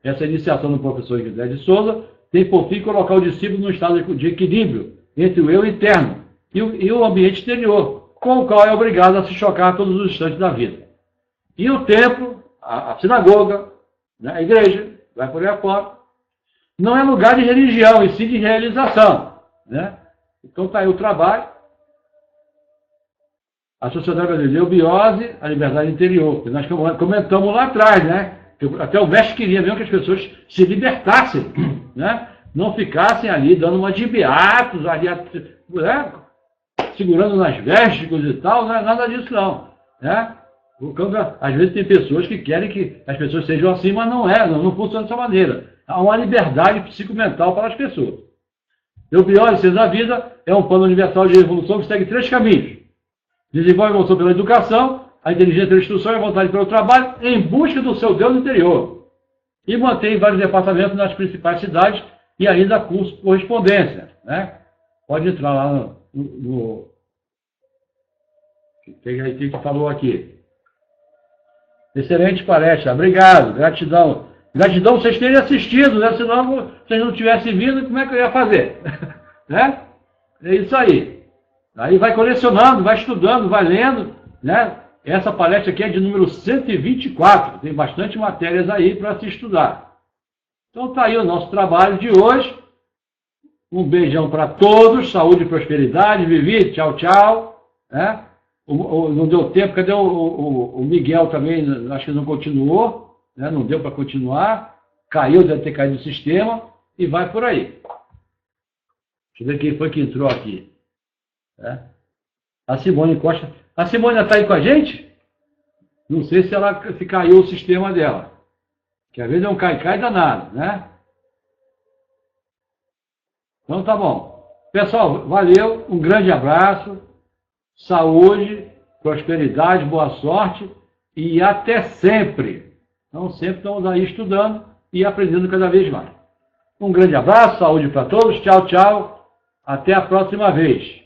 Essa iniciação do professor Guilherme de Souza tem por fim colocar o discípulo no estado de equilíbrio entre o eu interno e o ambiente exterior, com o qual é obrigado a se chocar a todos os instantes da vida. E o templo, a sinagoga, né, a igreja, vai por aí afora, não é lugar de religião, e sim de realização, né? Então está aí o trabalho. A Sociedade Brasileira de Eubiose, a liberdade interior. Nós comentamos lá atrás, né? Que até o mestre queria mesmo que as pessoas se libertassem, né? Não ficassem ali dando uma de beatos, ali, né? Segurando nas vestes e tal, não é nada disso não, né? Às vezes tem pessoas que querem que as pessoas sejam assim, mas não funciona dessa maneira. Há uma liberdade psicomental para as pessoas. Eubiose, Ciência da Vida, é um plano universal de evolução que segue 3 caminhos. Desenvolve a evolução pela educação, a inteligência pela instrução e a vontade pelo trabalho, em busca do seu Deus interior. E mantém vários departamentos nas principais cidades e ainda curso por correspondência, né? Pode entrar lá no que falou aqui. Excelente palestra, obrigado, gratidão. Gratidão vocês terem assistido, né? Senão vocês não tivessem vindo, como é que eu ia fazer? Né? É isso aí. Aí vai colecionando, vai estudando, vai lendo, né? Essa palestra aqui é de número 124, tem bastante matérias aí para se estudar. Então está aí o nosso trabalho de hoje. Um beijão para todos, saúde e prosperidade. Vivi, tchau, tchau. Né? Não deu tempo, cadê o Miguel também? Acho que não continuou, né? Não deu para continuar. Caiu, deve ter caído o sistema e vai por aí. Deixa eu ver quem foi que entrou aqui. Né? A Simone Costa. A Simone está aí com a gente? Não sei se caiu o sistema dela. Que às vezes é um cai-cai danado, né? Então tá bom. Pessoal, valeu, um grande abraço, saúde, prosperidade, boa sorte e até sempre. Então sempre estamos aí estudando e aprendendo cada vez mais. Um grande abraço, saúde para todos, tchau, tchau, até a próxima vez.